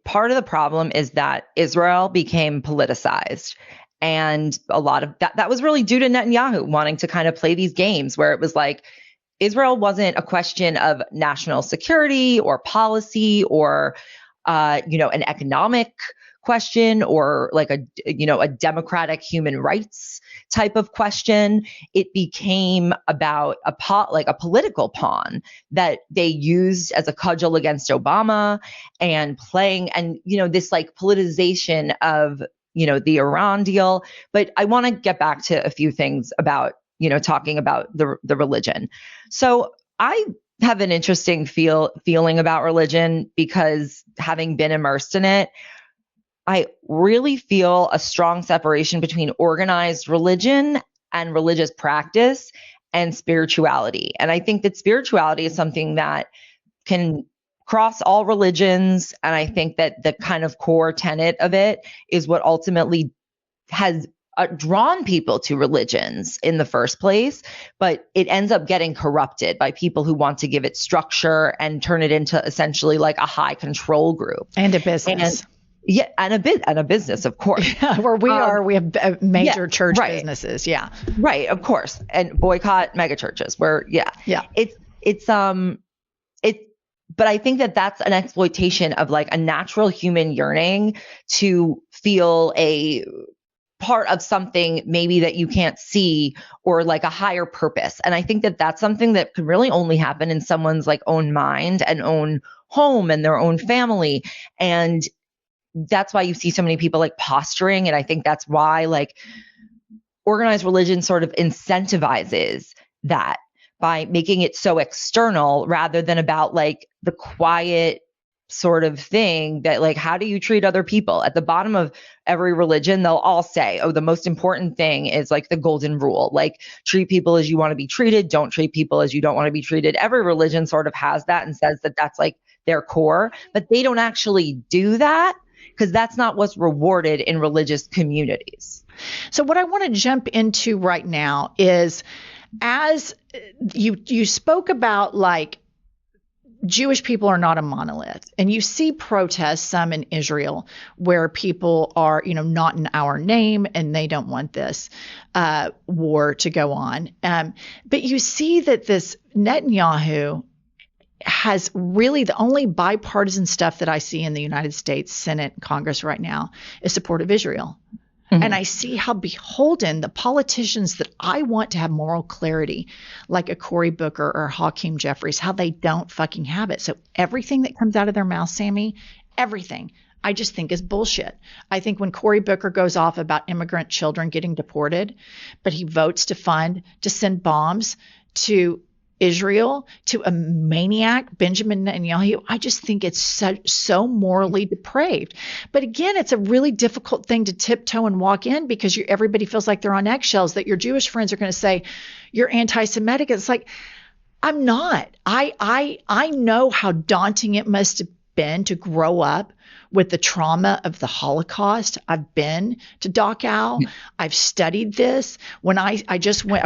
part of the problem is that Israel became politicized. And a lot of that was really due to Netanyahu wanting to kind of play these games where it was like Israel wasn't a question of national security or policy or, an economic question or like a democratic human rights type of question. It became about a political pawn that they used as a cudgel against Obama and playing and, this like politicization of the Iran deal. But I want to get back to a few things about, talking about the religion. So I have an interesting feeling about religion because having been immersed in it, I really feel a strong separation between organized religion and religious practice and spirituality. And I think that spirituality is something that can cross all religions. And I think that the kind of core tenet of it is what ultimately has drawn people to religions in the first place, but it ends up getting corrupted by people who want to give it structure and turn it into essentially like a high control group
and a business.
And a business, of course.
Yeah, where we have major church businesses. Yeah.
Right, of course. And boycott mega churches where, but I think that that's an exploitation of like a natural human yearning to feel a part of something maybe that you can't see, or like a higher purpose. And I think that that's something that could really only happen in someone's like own mind and own home and their own family. And that's why you see so many people like posturing. And I think that's why like organized religion sort of incentivizes that by making it so external rather than about like the quiet sort of thing that like, how do you treat other people? At the bottom of every religion, they'll all say, oh, the most important thing is like the golden rule, like treat people as you want to be treated. Don't treat people as you don't want to be treated. Every religion sort of has that and says that that's like their core, but they don't actually do that because that's not what's rewarded in religious communities.
So what I want to jump into right now is, as you spoke about, like, Jewish people are not a monolith, and you see protests, some in Israel, where people are, not in our name and they don't want this war to go on. But you see that this Netanyahu has really the only bipartisan stuff that I see in the United States Senate and Congress right now is support of Israel. Mm-hmm. And I see how beholden the politicians that I want to have moral clarity, like a Cory Booker or Hakeem Jeffries, how they don't fucking have it. So everything that comes out of their mouth, Sami, everything, I just think is bullshit. I think when Cory Booker goes off about immigrant children getting deported, but he votes to send bombs to Israel, to a maniac, Benjamin Netanyahu, I just think it's so morally depraved. But again, it's a really difficult thing to tiptoe and walk in because everybody feels like they're on eggshells, that your Jewish friends are going to say you're anti-Semitic. It's like, I'm not. I know how daunting it must have been to grow up with the trauma of the Holocaust. I've been to Dachau. I've studied this. When I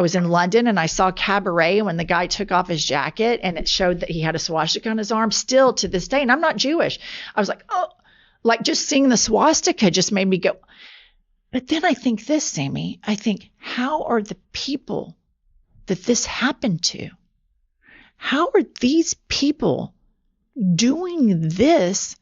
was in London and I saw Cabaret when the guy took off his jacket and it showed that he had a swastika on his arm. Still to this day, and I'm not Jewish, I was like, oh, like just seeing the swastika just made me go. But then I think this, Sami, how are the people that this happened to? How are these people doing this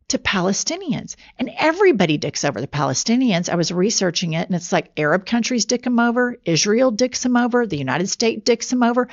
to Palestinians? And everybody dicks over the Palestinians. I was researching it, and it's like Arab countries dick them over, Israel dicks them over, the United States dicks them over.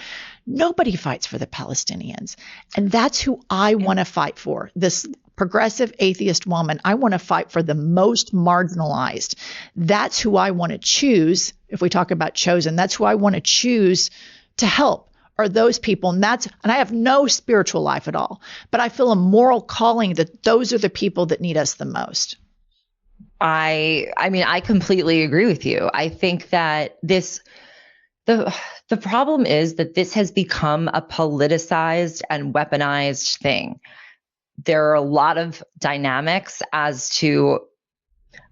Nobody fights for the Palestinians. And that's who I want to fight for. This progressive atheist woman, I want to fight for the most marginalized. That's who I want to choose. If we talk about chosen, that's who I want to choose to help. Are those people, and I have no spiritual life at all, but I feel a moral calling that those are the people that need us the most.
I mean, I completely agree with you. I think that the problem is that this has become a politicized and weaponized thing. There are a lot of dynamics as to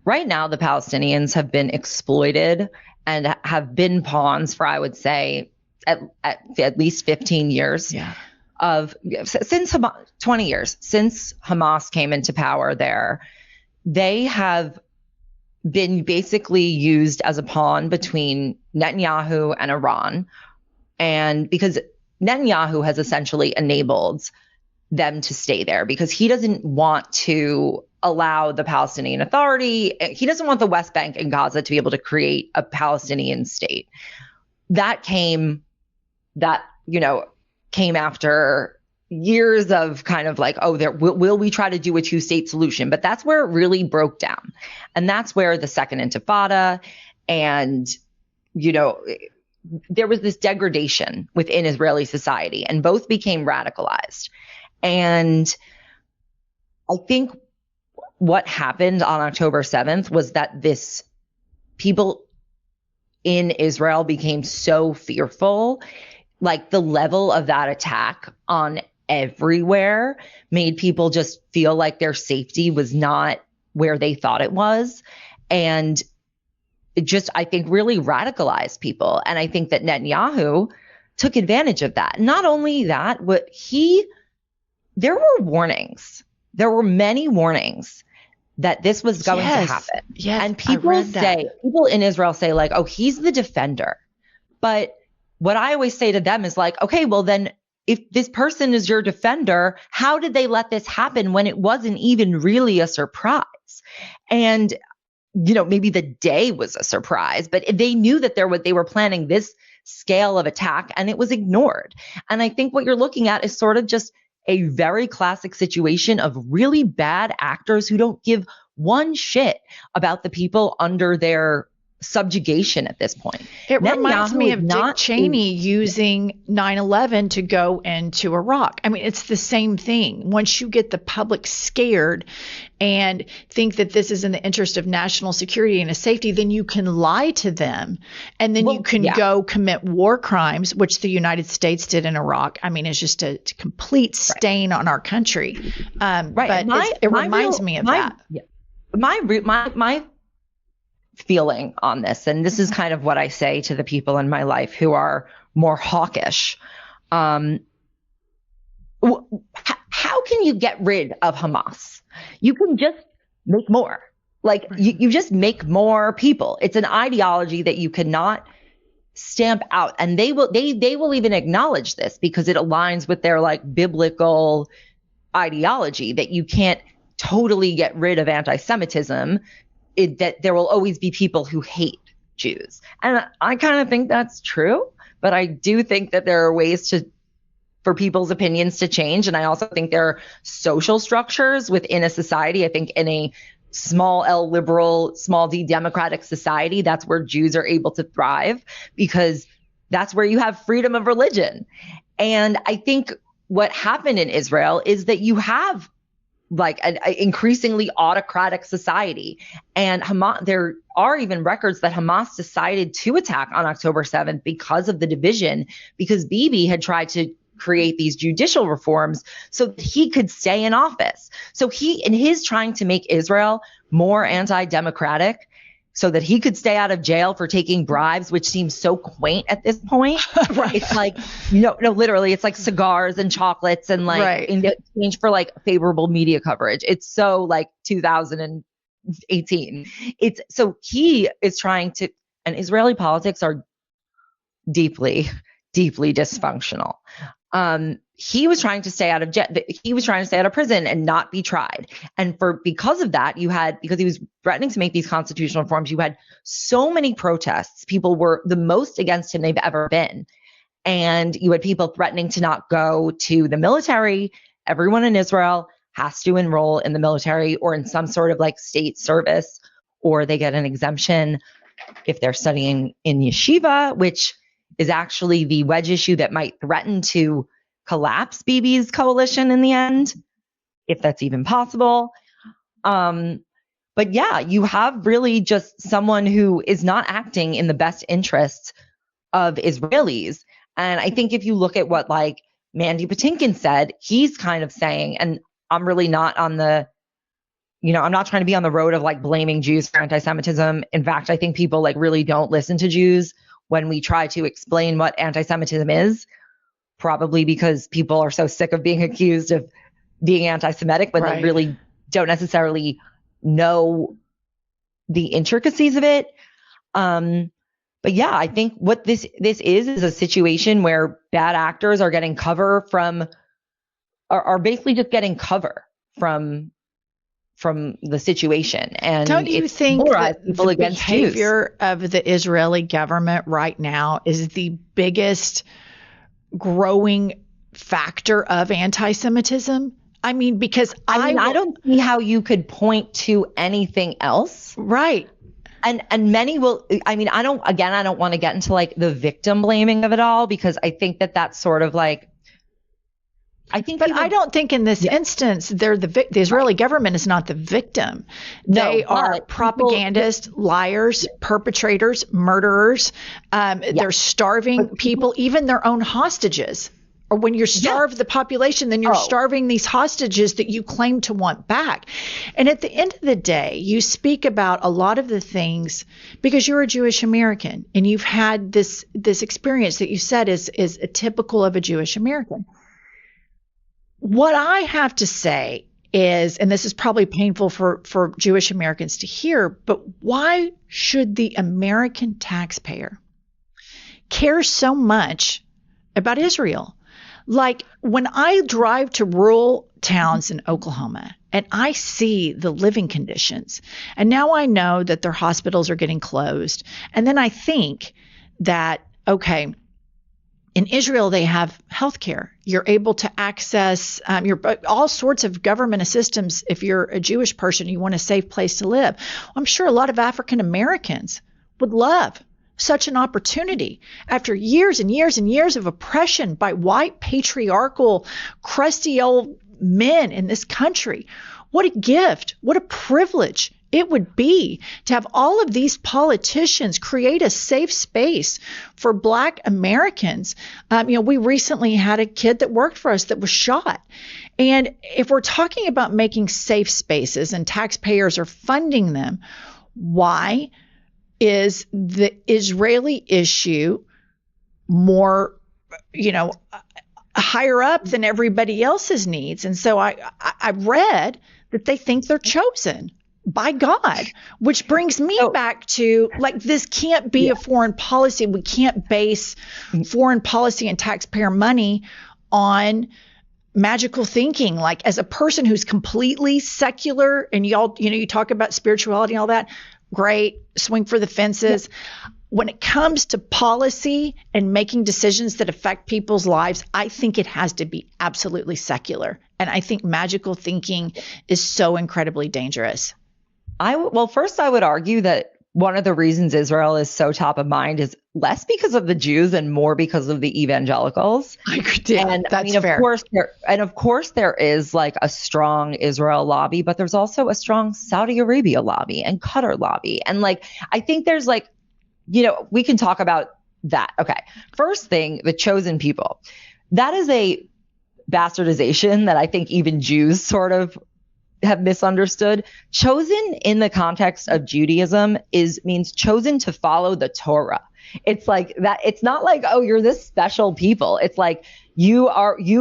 right now the Palestinians have been exploited and have been pawns for, I would say, at least 15 years since 20 years since Hamas came into power there. They have been basically used as a pawn between Netanyahu and Iran. And because Netanyahu has essentially enabled them to stay there because he doesn't want to allow the Palestinian Authority. He doesn't want the West Bank and Gaza to be able to create a Palestinian state. That came after years of kind of like, oh, will we try to do a two-state solution? But that's where it really broke down. And that's where the Second Intifada and, there was this degradation within Israeli society, and both became radicalized. And I think what happened on October 7th was that people in Israel became so fearful. Like the level of that attack on everywhere made people just feel like their safety was not where they thought it was. And it just, I think, really radicalized people. And I think that Netanyahu took advantage of that. Not only that, there were warnings. There were many warnings that this was going to happen.
Yes,
and people in Israel say like, oh, he's the defender. But what I always say to them is like, okay, well then if this person is your defender, how did they let this happen when it wasn't even really a surprise? And, maybe the day was a surprise, but they knew that they were planning this scale of attack and it was ignored. And I think what you're looking at is sort of just a very classic situation of really bad actors who don't give one shit about the people under their subjugation at this point.
It reminds me of Dick Cheney using 9/11 to go into Iraq. I mean, it's the same thing. Once you get the public scared and think that this is in the interest of national security and safety, then you can lie to them, and then you can go commit war crimes, which the United States did in Iraq. I mean, it's just a complete stain on our country. But it reminds me of that.
Yeah. My feeling on this, and this is kind of what I say to the people in my life who are more hawkish. How can you get rid of Hamas? You can just make more. Like you just make more people. It's an ideology that you cannot stamp out, and they will even acknowledge this because it aligns with their like biblical ideology that you can't totally get rid of anti-Semitism. That there will always be people who hate Jews. And I kind of think that's true, but I do think that there are ways for people's opinions to change. And I also think there are social structures within a society. I think in a small L liberal, small D democratic society, that's where Jews are able to thrive because that's where you have freedom of religion. And I think what happened in Israel is that you have like an increasingly autocratic society. And Hamas, there are even records that Hamas decided to attack on October 7th because of the division, because Bibi had tried to create these judicial reforms so that he could stay in office. So he, in his trying to make Israel more anti-democratic, so that he could stay out of jail for taking bribes, which seems so quaint at this point. Right. It's like, no, literally, it's like cigars and chocolates and like in exchange for like favorable media coverage. It's so like 2018. It's so he is trying to, and Israeli politics are deeply, deeply dysfunctional. He was trying to stay out of he was trying to stay out of prison and not be tried. And because of that, because he was threatening to make these constitutional reforms, you had so many protests. People were the most against him they've ever been. And you had people threatening to not go to the military. Everyone in Israel has to enroll in the military or in some sort of like state service, or they get an exemption if they're studying in yeshiva, which is actually the wedge issue that might threaten to collapse Bibi's coalition in the end, if that's even possible. But yeah, you have really just someone who is not acting in the best interests of Israelis. And I think if you look at what like Mandy Patinkin said, he's kind of saying, and I'm really not on the, I'm not trying to be on the road of like blaming Jews for anti-Semitism. In fact, I think people like really don't listen to Jews when we try to explain what anti-Semitism is. Probably because people are so sick of being accused of being anti-Semitic when they really don't necessarily know the intricacies of it. But yeah, I think what this is a situation where bad actors are getting cover are basically just getting cover from the situation. And
don't you think that the behavior of the Israeli government right now is the biggest growing factor of anti-Semitism? I mean, because I
don't see how you could point to anything else.
Right.
And many will, I don't want to get into like the victim blaming of it all, because I think that that's sort of like, I don't think in this instance, they're the Israeli government is not the victim. They are propagandists, liars, perpetrators, murderers. They're starving people, even their own hostages.
Or when you starve the population, then you're starving these hostages that you claim to want back. And at the end of the day, you speak about a lot of the things because you're a Jewish American and you've had this experience that you said is typical of a Jewish American. What I have to say is, and this is probably painful for Jewish Americans to hear, but why should the American taxpayer care so much about Israel? Like when I drive to rural towns in Oklahoma and I see the living conditions, and now I know that their hospitals are getting closed. And then I think that, okay, in Israel, they have healthcare. You're able to access all sorts of government assistance if you're a Jewish person, you want a safe place to live. I'm sure a lot of African Americans would love such an opportunity after years and years and years of oppression by white, patriarchal, crusty old men in this country. What a gift, what a privilege it would be to have all of these politicians create a safe space for Black Americans. We recently had a kid that worked for us that was shot. And if we're talking about making safe spaces and taxpayers are funding them, why is the Israeli issue more, higher up than everybody else's needs? And so I read that they think they're chosen by God, which brings me back to this can't be a foreign policy. We can't base foreign policy and taxpayer money on magical thinking. Like as a person who's completely secular and y'all, you talk about spirituality and all that, great, swing for the fences. Yeah. When it comes to policy and making decisions that affect people's lives, I think it has to be absolutely secular. And I think magical thinking is so incredibly dangerous.
First I would argue that one of the reasons Israel is so top of mind is less because of the Jews and more because of the evangelicals.
I agree. And that's fair.
Of course there is like a strong Israel lobby, but there's also a strong Saudi Arabia lobby and Qatar lobby. And I think there's we can talk about that. Okay. First thing, the chosen people. That is a bastardization that I think even Jews sort of have misunderstood. Chosen in the context of Judaism means chosen to follow the Torah. It's like that. It's not like, oh, you're this special people. It's like you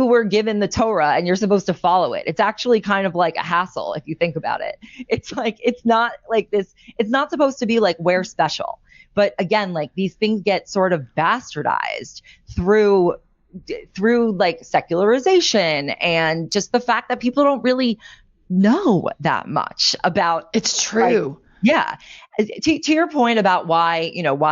were given the Torah and you're supposed to follow it. It's actually kind of like a hassle if you think about it. It's like, it's not like this. It's not supposed to be like we're special. But again, these things get sort of bastardized through secularization and just the fact that people don't really know that much about.
It's true.
To your point about why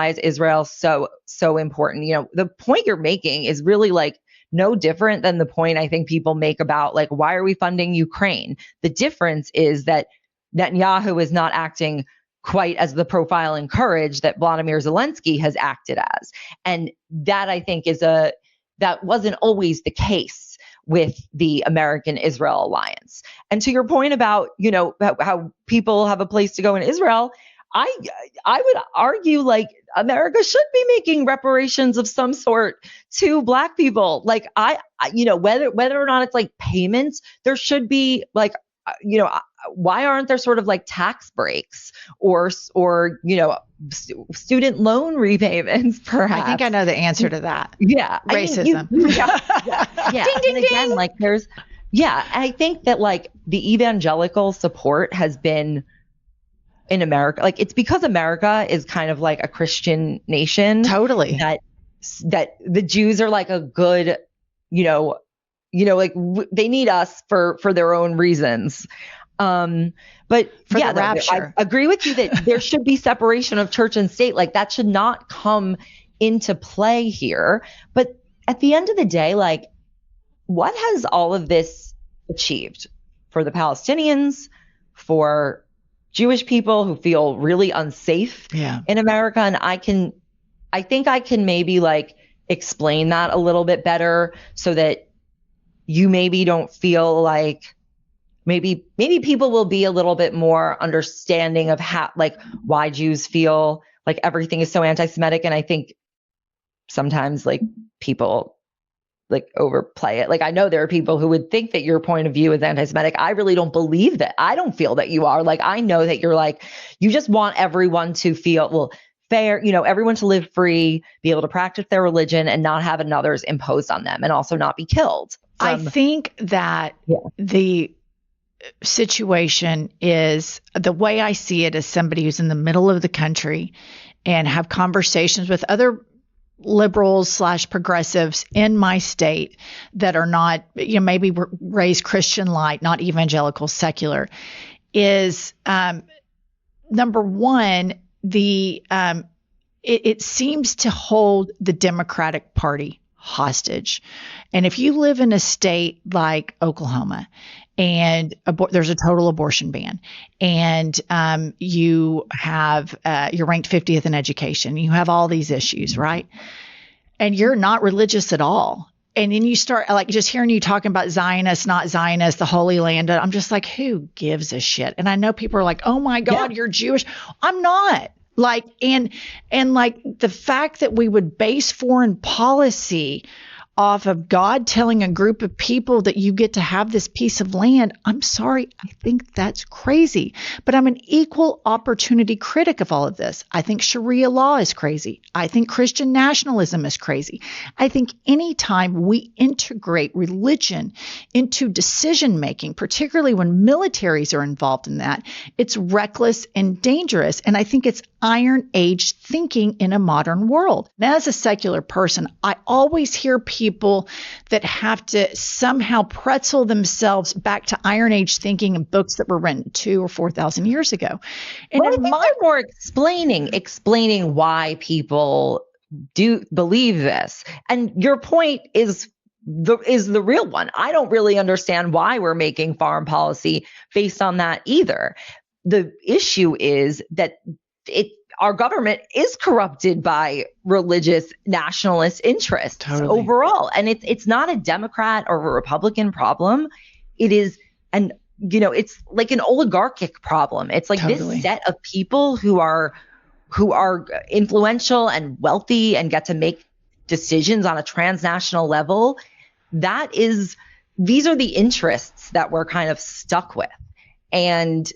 is Israel so important? The point you're making is really no different than the point I think people make about why are we funding Ukraine? The difference is that Netanyahu is not acting quite as the profile and courage that Vladimir Zelensky has acted as. And that I think that wasn't always the case with the American-Israel alliance. And to your point about, how people have a place to go in Israel, I would argue America should be making reparations of some sort to Black people. Whether or not it's payments, there should be why aren't there sort of tax breaks or student loan repayments, perhaps?
I think I know the answer to that.
Yeah.
Racism.
Yeah. Ding, ding, again, ding. I think that the evangelical support has been in America. It's because America is kind of a Christian nation.
Totally.
That the Jews are a good, they need us for their own reasons. But
for the rapture.
I agree with you that there should be separation of church and state. That should not come into play here. But at the end of the day, what has all of this achieved for the Palestinians, for Jewish people who feel really unsafe in America? And I think I can maybe explain that a little bit better so that you maybe don't feel maybe people will be a little bit more understanding of how, why Jews feel everything is so anti-Semitic. And I think sometimes people like overplay it. Like, I know there are people who would think that your point of view is anti-Semitic. I really don't believe that. I don't feel that you are. Like, I know that you're like, you just want everyone to feel, well, fair, everyone to live free, be able to practice their religion and not have another's imposed on them, and also not be killed.
I think that the situation is, the way I see it, as somebody who's in the middle of the country and have conversations with other liberals / progressives in my state that are not, maybe raised Christian light, not evangelical secular, is number one, it seems to hold the Democratic Party hostage. And if you live in a state like Oklahoma and there's a total abortion ban, and you have you're ranked 50th in education, you have all these issues, right? And you're not religious at all. And then you start like just hearing you talking about Zionists, not Zionists, the Holy Land. I'm just like, who gives a shit? And I know people are like, oh my God, you're Jewish. I'm not. Like, and like the fact that we would base foreign policy off of God telling a group of people that you get to have this piece of land, I'm sorry, I think that's crazy. But I'm an equal opportunity critic of all of this. I think Sharia law is crazy. I think Christian nationalism is crazy. I think anytime we integrate religion into decision making, particularly when militaries are involved in that, it's reckless and dangerous. And I think it's Iron Age thinking in a modern world. Now, as a secular person, I always hear people that have to somehow pretzel themselves back to Iron Age thinking in books that were written 2,000 or 4,000 years ago. And
I think they're more explaining why people do believe this. And your point is the real one. I don't really understand why we're making foreign policy based on that either. The issue is that our government is corrupted by religious nationalist interests overall. And it's not a Democrat or a Republican problem. It is it's like an oligarchic problem. It's like this set of people who are influential and wealthy and get to make decisions on a transnational level. These are the interests that we're kind of stuck with. And,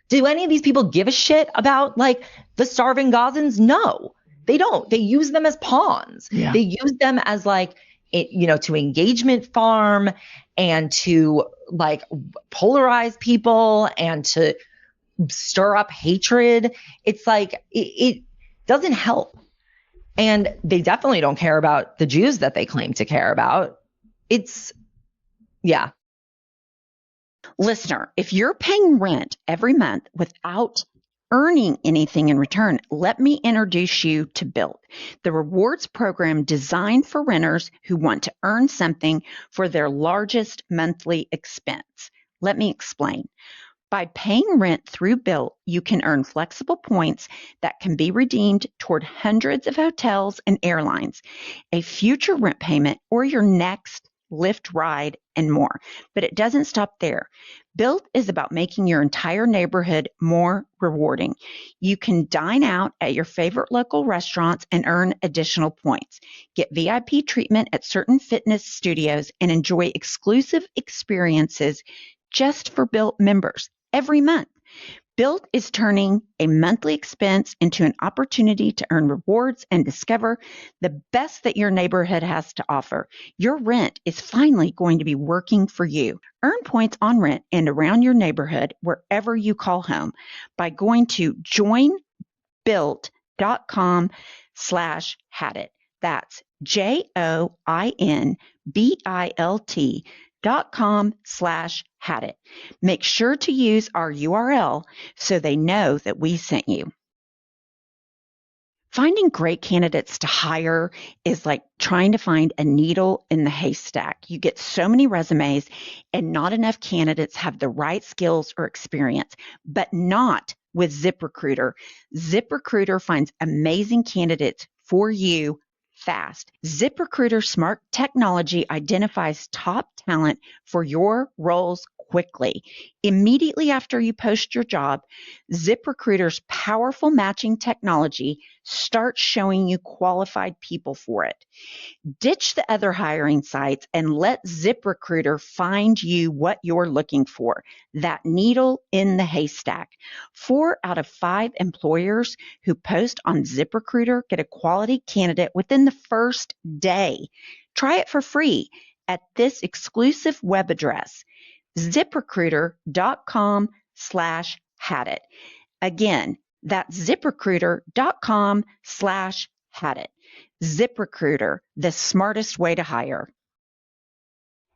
do any of these people give a shit about like the starving Gazans? No, they don't. They use them as pawns. Yeah. They use them as like, to engagement farm and to like polarize people and to stir up hatred. It's like, it doesn't help. And they definitely don't care about the Jews that they claim to care about.
Listener, if you're paying rent every month without earning anything in return, let me introduce you to Bilt, the rewards program designed for renters who want to earn something for their largest monthly expense. Let me explain. By paying rent through Bilt, you can earn flexible points that can be redeemed toward hundreds of hotels and airlines, a future rent payment, or your next Lyft ride, and more. But it doesn't stop there. Bilt is about making your entire neighborhood more rewarding. You can dine out at your favorite local restaurants and earn additional points. Get VIP treatment at certain fitness studios and enjoy exclusive experiences just for Bilt members every month. Bilt is turning a monthly expense into an opportunity to earn rewards and discover the best that your neighborhood has to offer. Your rent is finally going to be working for you. Earn points on rent and around your neighborhood wherever you call home by going to joinbilt.com/hadit. That's joinbilt.com/hadit. Make sure to use our URL so they know that we sent you. Finding great candidates to hire is like trying to find a needle in the haystack. You get so many resumes and not enough candidates have the right skills or experience, but not with ZipRecruiter. ZipRecruiter finds amazing candidates for you fast. ZipRecruiter's smart technology identifies top talent for your roles quickly. Immediately after you post your job, ZipRecruiter's powerful matching technology starts showing you qualified people for it. Ditch the other hiring sites and let ZipRecruiter find you what you're looking for, that needle in the haystack. 4 out of 5 employers who post on ZipRecruiter get a quality candidate within the first day. Try it for free at this exclusive web address, ZipRecruiter.com/hadit. Again, that's ZipRecruiter.com/hadit. ZipRecruiter, the smartest way to hire.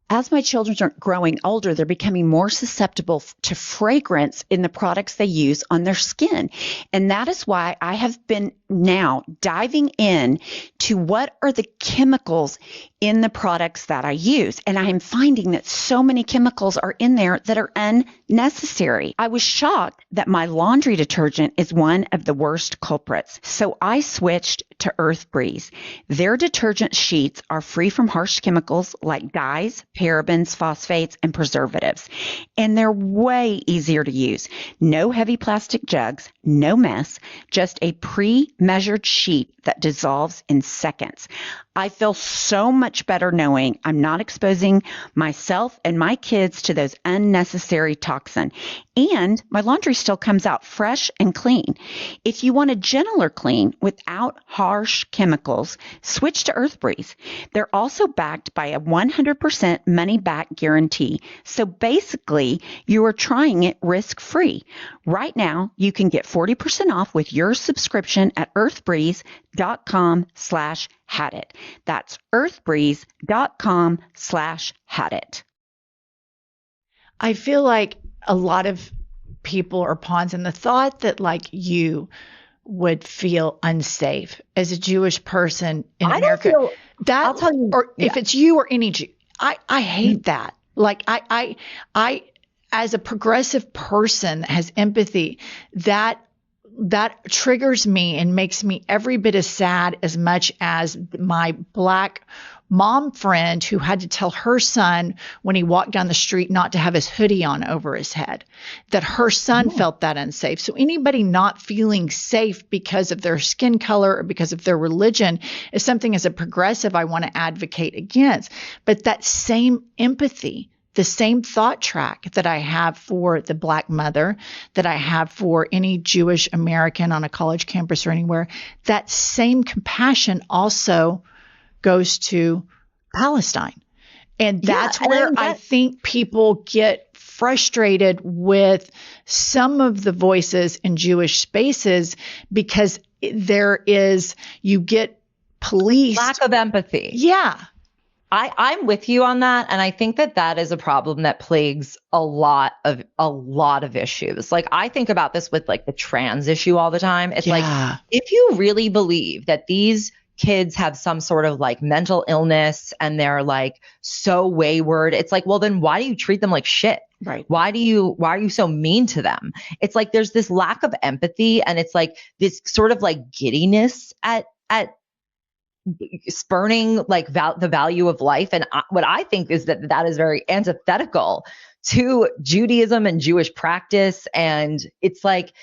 As my children are growing older, they're becoming more susceptible to fragrance in the products they use on their skin. And that is why I have been now diving in to what are the chemicals in the products that I use. And I am finding that so many chemicals are in there that are unnecessary. I was shocked that my laundry detergent is one of the worst culprits. So I switched to Earth Breeze. Their detergent sheets are free from harsh chemicals like dyes, parabens, phosphates, and preservatives. And they're way easier to use. No heavy plastic jugs, no mess, just a pre-measured sheet that dissolves in seconds. I feel so much better knowing I'm not exposing myself and my kids to those unnecessary toxins. And my laundry still comes out fresh and clean. If you want a gentler clean without harsh chemicals, switch to Earth Breeze. They're also backed by a 100% money-back guarantee. So basically, you are trying it risk-free. Right now, you can get 40% off with your subscription at earthbreeze.com/hadit. That's earthbreeze.com/hadit.
I feel like a lot of people are pawns in the thought that like you would feel unsafe as a Jewish person in America. That,
I'll tell you,
or if it's you or any Jew, I hate that. Like I, as a progressive person that has empathy, that triggers me and makes me every bit as sad as much as my Black mom friend who had to tell her son when he walked down the street not to have his hoodie on over his head, that her son felt that unsafe. So anybody not feeling safe because of their skin color or because of their religion is something as a progressive I want to advocate against. But that same empathy, the same thought track that I have for the Black mother, that I have for any Jewish American on a college campus or anywhere, that same compassion also goes to Palestine. And that's where I think people get frustrated with some of the voices in Jewish spaces because you get policed.
Lack of empathy.
Yeah.
I'm with you on that. And I think that is a problem that plagues a lot of issues. Like I think about this with like the trans issue all the time. It's like, if you really believe that these kids have some sort of like mental illness and they're like so wayward, it's like, well, then why do you treat them like shit?
Right.
Why are you so mean to them? It's like, there's this lack of empathy and it's like this sort of like giddiness at spurning like the value of life. And what I think is that is very antithetical to Judaism and Jewish practice. And it's like,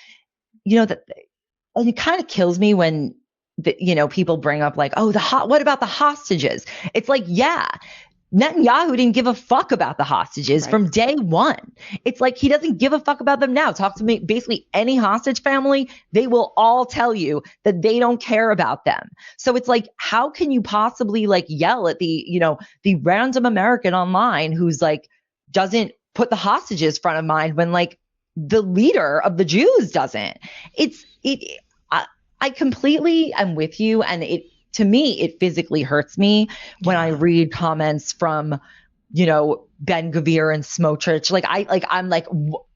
and it kind of kills me when people bring up like, what about the hostages? It's like, Netanyahu didn't give a fuck about the hostages from day one. It's like he doesn't give a fuck about them now. Talk to me, basically any hostage family, they will all tell you that they don't care about them. So it's like, how can you possibly like yell at the random American online who's like doesn't put the hostages front of mind when like the leader of the Jews doesn't? I completely am with you, and to me, it physically hurts me when I read comments from, Ben Gvir and Smotrich.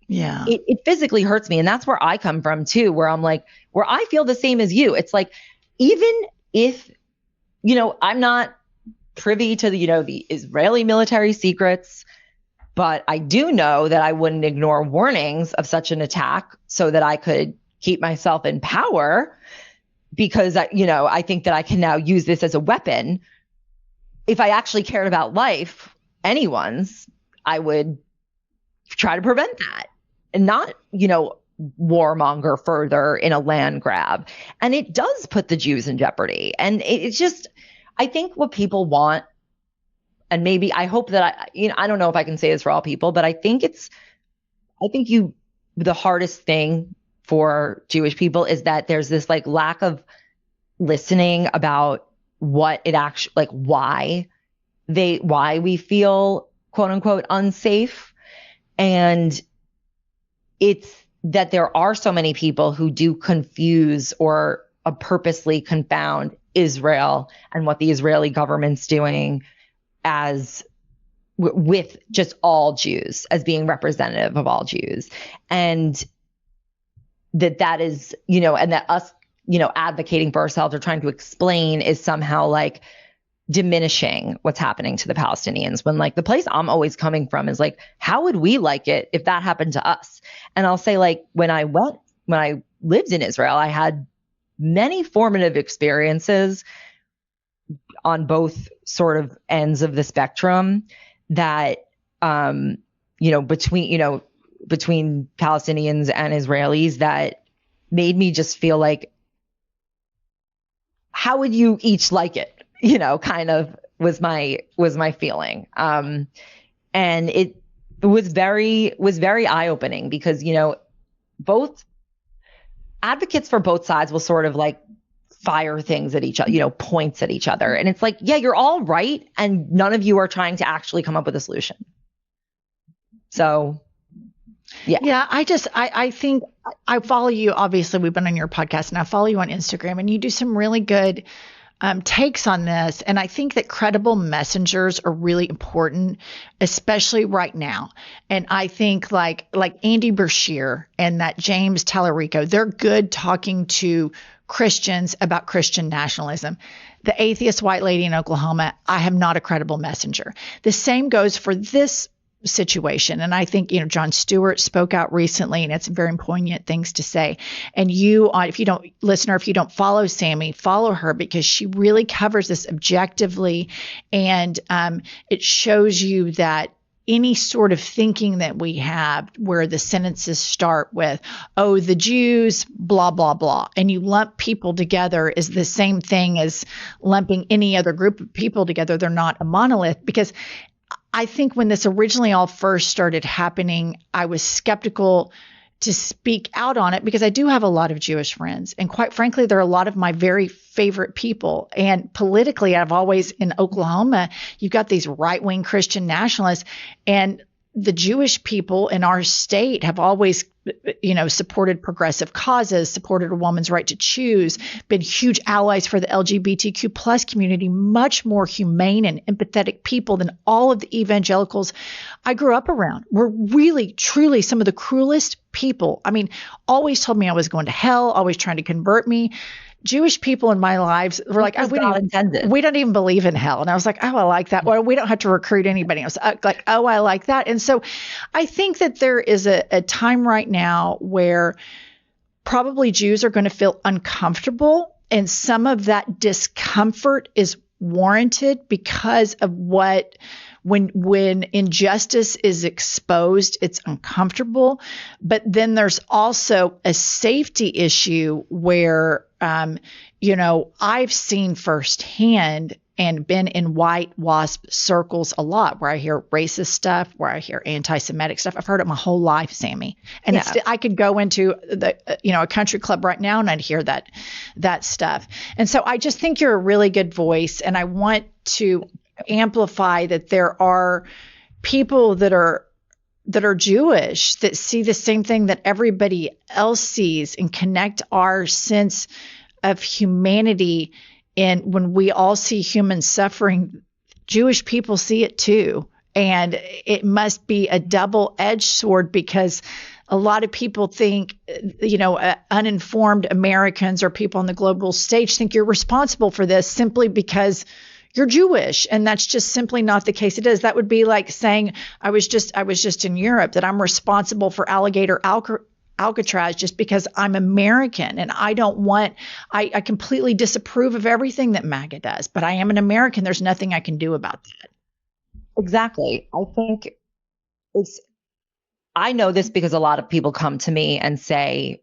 It physically hurts me. And that's where I come from too, where I'm like, where I feel the same as you. It's like, even if, I'm not privy to the Israeli military secrets, but I do know that I wouldn't ignore warnings of such an attack so that I could keep myself in power. Because, I think that I can now use this as a weapon. If I actually cared about life, anyone's, I would try to prevent that and not, warmonger further in a land grab. And it does put the Jews in jeopardy. And it's just, I think what people want, and maybe I hope that I don't know if I can say this for all people, but I think the hardest thing for Jewish people is that there's this like lack of listening about what it actually, like why we feel quote unquote unsafe. And it's that there are so many people who do confuse or purposely confound Israel and what the Israeli government's doing as with just all Jews, as being representative of all Jews. And that is, and that us, advocating for ourselves or trying to explain is somehow like diminishing what's happening to the Palestinians, when like the place I'm always coming from is like, how would we like it if that happened to us? And I'll say, like, when I lived in Israel, I had many formative experiences on both sort of ends of the spectrum that, between Palestinians and Israelis, that made me just feel like, how would you each like it? Kind of was my feeling. And it was very eye-opening because, both advocates for both sides will sort of like fire things at each other, points at each other. And it's like, yeah, you're all right. And none of you are trying to actually come up with a solution. So, yeah.
Yeah. I think I follow you. Obviously, we've been on your podcast and I follow you on Instagram, and you do some really good takes on this. And I think that credible messengers are really important, especially right now. And I think like Andy Brashear and that James Tallarico, they're good talking to Christians about Christian nationalism. The atheist white lady in Oklahoma, I am not a credible messenger. The same goes for this situation. And I think, Jon Stewart spoke out recently, and it's very poignant things to say. And you, if you don't follow Sami, follow her, because she really covers this objectively. And it shows you that any sort of thinking that we have where the sentences start with, oh, the Jews, blah, blah, blah, and you lump people together is the same thing as lumping any other group of people together. They're not a monolith. Because I think when this originally all first started happening, I was skeptical to speak out on it because I do have a lot of Jewish friends. And quite frankly, they're a lot of my very favorite people. And politically, I've always, in Oklahoma, you've got these right-wing Christian nationalists, and the Jewish people in our state have always, supported progressive causes, supported a woman's right to choose, been huge allies for the LGBTQ plus community, much more humane and empathetic people than all of the evangelicals I grew up around. We're really, truly some of the cruelest people. I mean, always told me I was going to hell, always trying to convert me. Jewish people in my lives were like, we don't even believe in hell. And I was like, oh, I like that. Well, we don't have to recruit anybody. I was like, oh, I like that. And so I think that there is a time right now where probably Jews are going to feel uncomfortable. And some of that discomfort is warranted because of when injustice is exposed, it's uncomfortable. But then there's also a safety issue where, I've seen firsthand and been in white WASP circles a lot, where I hear racist stuff, where I hear anti-Semitic stuff. I've heard it my whole life, Sami. And I could go into a country club right now and I'd hear that stuff. And so I just think you're a really good voice. And I want to amplify that there are people that are Jewish that see the same thing that everybody else sees, and connect our sense of humanity. And when we all see human suffering, Jewish people see it too. And it must be a double-edged sword, because a lot of people think, uninformed Americans or people on the global stage think you're responsible for this simply because you're Jewish. And that's just simply not the case. It is. That would be like saying I was just in Europe, that I'm responsible for alligator Alcatraz just because I'm American. And I completely disapprove of everything that MAGA does, but I am an American. There's nothing I can do about that.
Exactly. I think I know this because a lot of people come to me and say,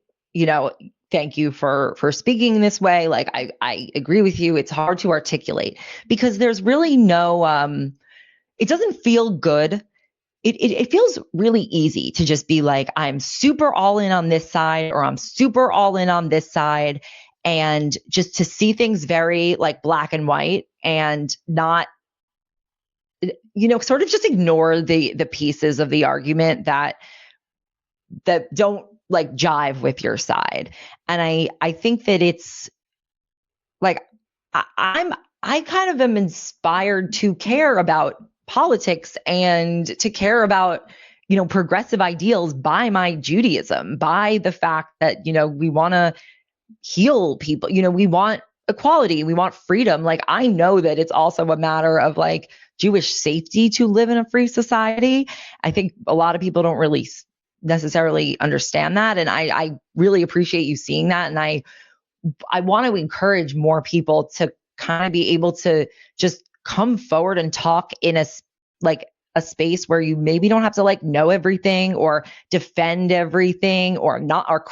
thank you for speaking this way. Like, I agree with you. It's hard to articulate because there's really no, it doesn't feel good. It feels really easy to just be like, I'm super all in on this side, or I'm super all in on this side. And just to see things very like black and white and not, sort of just ignore the pieces of the argument that don't like jive with your side. And I think that it's like, I kind of am inspired to care about politics and to care about, progressive ideals by my Judaism, by the fact that, we want to heal people, we want equality, we want freedom. Like, I know that it's also a matter of like Jewish safety to live in a free society. I think a lot of people don't really necessarily understand that. And I really appreciate you seeing that. And I want to encourage more people to kind of be able to just come forward and talk in a space where you maybe don't have to like know everything or defend everything or not, or,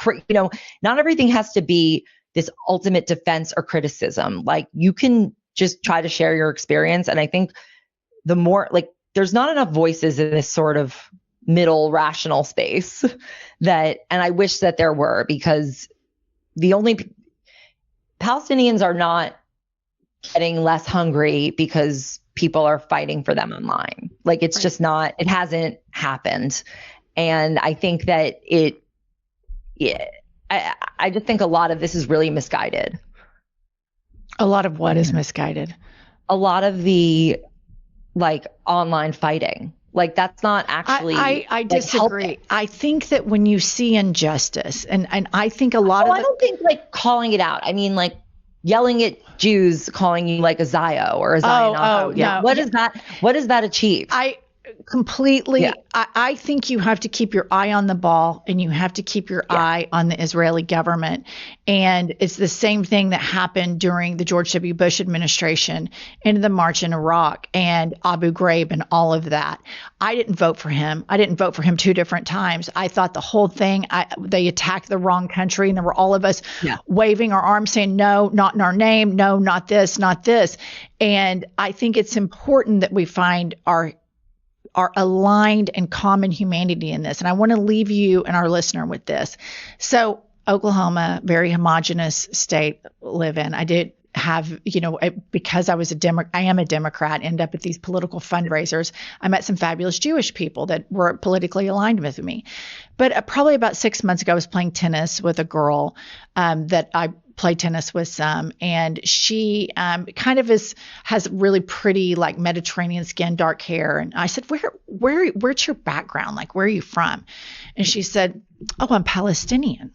not everything has to be this ultimate defense or criticism. Like, you can just try to share your experience. And I think the more like, there's not enough voices in this sort of middle rational space and I wish that there were, because the only Palestinians are not getting less hungry because people are fighting for them online. Like, it's just not, it hasn't happened. And I think that I just think a lot of this is really misguided.
A lot of what is misguided?
A lot of the like online fighting. Like, that's not actually.
I disagree. Helping. I think that when you see injustice, and I think a lot of.
I don't think like calling it out. I mean, like yelling at Jews, calling you like a Zio or a Zionist.
No.
What does that achieve?
I completely. Yeah. I think you have to keep your eye on the ball, and you have to keep your eye on the Israeli government. And it's the same thing that happened during the George W. Bush administration and the march in Iraq and Abu Ghraib and all of that. I didn't vote for him. I didn't vote for him 2 different times. I thought the whole thing, they attacked the wrong country, and there were all of us waving our arms saying, no, not in our name. No, not this, not this. And I think it's important that we find our aligned and common humanity in this. And I want to leave you and our listener with this. So Oklahoma, very homogenous state live in. I did have, because I am a Democrat, end up at these political fundraisers. I met some fabulous Jewish people that were politically aligned with me. But probably about 6 months ago, I was playing tennis with a girl that I play tennis with some, and she kind of has really pretty like Mediterranean skin, dark hair. And I said, where's your background? Like, where are you from? And she said, oh, I'm Palestinian.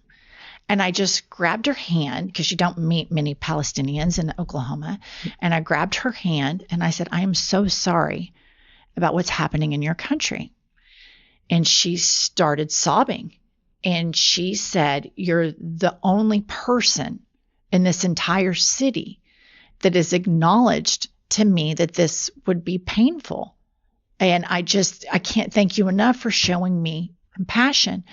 And I just grabbed her hand, because you don't meet many Palestinians in Oklahoma. And I grabbed her hand and I said, I am so sorry about what's happening in your country. And she started sobbing. And she said, you're the only person in this entire city that has acknowledged to me that this would be painful. And I can't thank you enough for showing me compassion.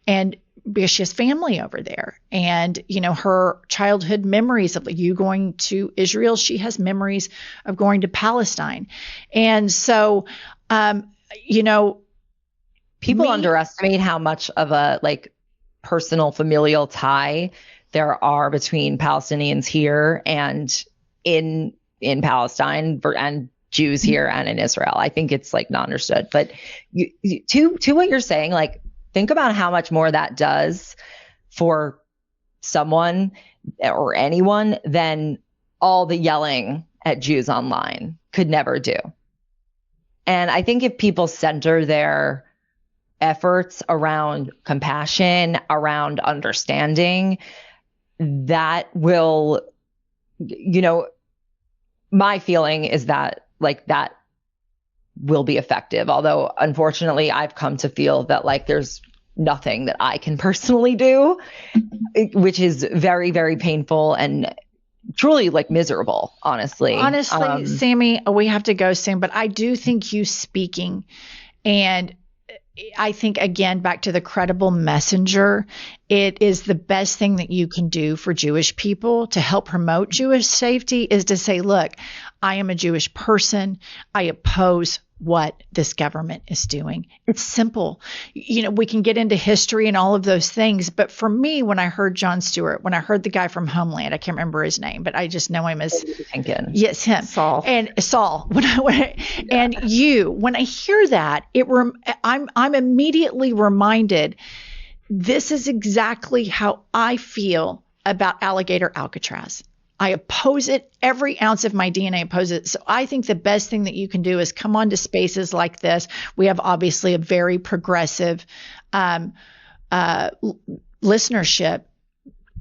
And because she has family over there, and, her childhood memories of you going to Israel, she has memories of going to Palestine. And so,
people underestimate how much of a like personal familial tie there are between Palestinians here and in Palestine and Jews here and in Israel. I think it's like not understood. But to what you're saying, like, think about how much more that does for someone or anyone than all the yelling at Jews online could never do. And I think if people center their efforts around compassion, around understanding, that will, my feeling is that like that will be effective. Although unfortunately I've come to feel that like there's nothing that I can personally do, which is very, very painful and truly like miserable, honestly.
Sami, we have to go soon, but I do think you speaking and I think, again, back to the credible messenger, it is the best thing that you can do for Jewish people to help promote Jewish safety is to say, look, I am a Jewish person. I oppose what this government is doing. It's simple. We can get into history and all of those things. But for me, when I heard Jon Stewart, when I heard the guy from Homeland, I can't remember his name, but I just know him as yes, him.
Saul.
And Saul. When I hear that, I'm immediately reminded this is exactly how I feel about alligator Alcatraz. I oppose it. Every ounce of my DNA opposes it. So I think the best thing that you can do is come on to spaces like this. We have obviously a very progressive listenership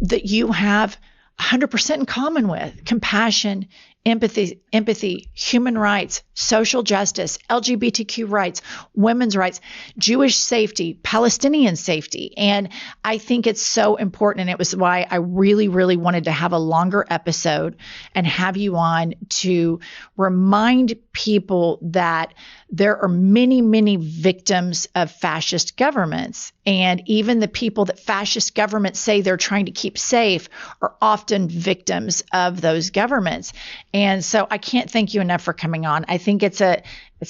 that you have 100% in common with: compassion, empathy, human rights, social justice, LGBTQ rights, women's rights, Jewish safety, Palestinian safety. And I think it's so important. And it was why I really, really wanted to have a longer episode and have you on to remind people that there are many, many victims of fascist governments. And even the people that fascist governments say they're trying to keep safe are often victims of those governments. And so I can't thank you enough for coming on. I think it's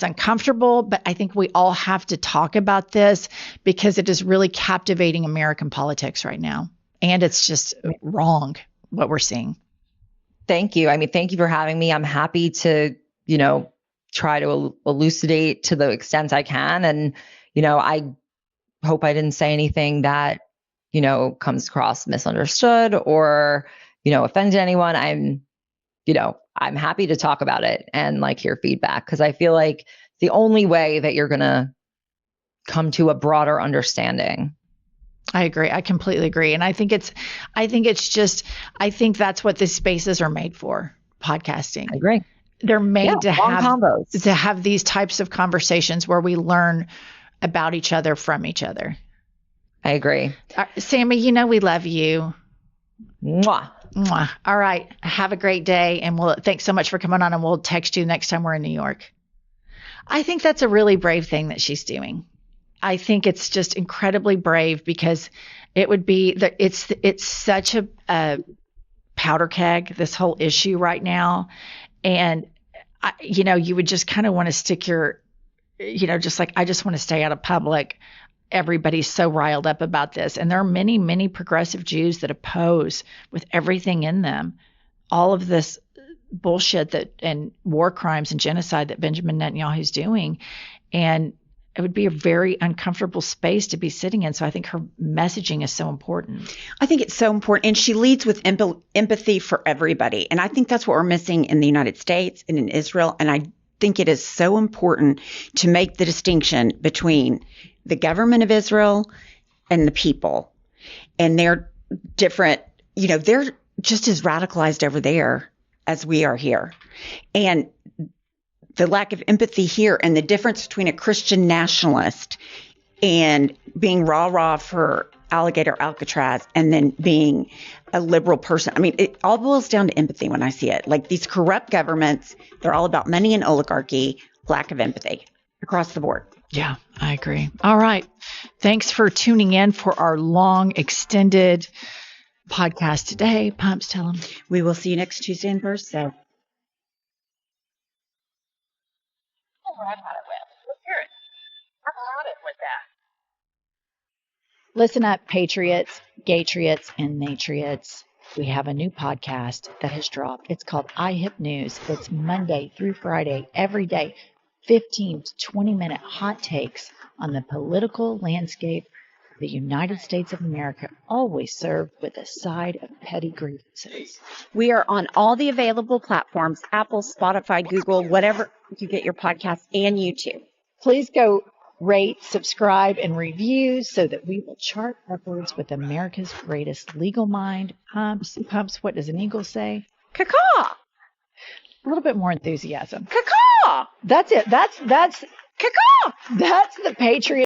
uncomfortable, but I think we all have to talk about this because it is really captivating American politics right now. And it's just wrong what we're seeing.
Thank you. Thank you for having me. I'm happy to, try to elucidate to the extent I can. And, I hope I didn't say anything that, comes across misunderstood or, offended anyone. I'm happy to talk about it and hear feedback, because I feel like the only way that you're going to come to a broader understanding.
I agree. I completely agree. And I think that's what these spaces are made for, podcasting.
I agree.
They're made to
have
these types of conversations where we learn about each other from each other.
I agree.
Sami, we love you.
Mwah.
Mwah. All right. Have a great day. And thanks so much for coming on, and we'll text you next time we're in New York. I think that's a really brave thing that she's doing. I think it's just incredibly brave, because it would be that it's such a powder keg, this whole issue right now. And, you would just kind of want to stick your, just like, I just want to stay out of public. Everybody's so riled up about this. And there are many, many progressive Jews that oppose, with everything in them, all of this bullshit and war crimes and genocide that Benjamin Netanyahu's doing. And it would be a very uncomfortable space to be sitting in. So I think her messaging is so important.
I think it's so important. And she leads with empathy for everybody. And I think that's what we're missing in the United States and in Israel. And I think it is so important to make the distinction between the government of Israel and the people. And they're different, they're just as radicalized over there as we are here. And the lack of empathy here, and the difference between a Christian nationalist and being rah-rah for alligator Alcatraz and then being a liberal person. It all boils down to empathy when I see it. Like these corrupt governments, they're all about money and oligarchy, lack of empathy across the board.
Yeah, I agree. All right. Thanks for tuning in for our long, extended podcast today. Pumps, tell them.
We will see you next Tuesday and Thursday.
I've had it with. Let's hear it. I've had it with that. Listen up, patriots, gaytriots, and natriots. We have a new podcast that has dropped. It's called iHip News. It's Monday through Friday, every day, 15 to 20-minute hot takes on the political landscape of the United States of America, always served with a side of petty grievances.
We are on all the available platforms: Apple, Spotify, Google, whatever you get your podcasts, and YouTube.
Please go rate, subscribe, and review so that we will chart upwards with America's greatest legal mind. Pumps, what does an eagle say?
Caw-caw!
A little bit more enthusiasm.
Caw-caw!
That's it. That's
Caw-caw!
That's the Patriot.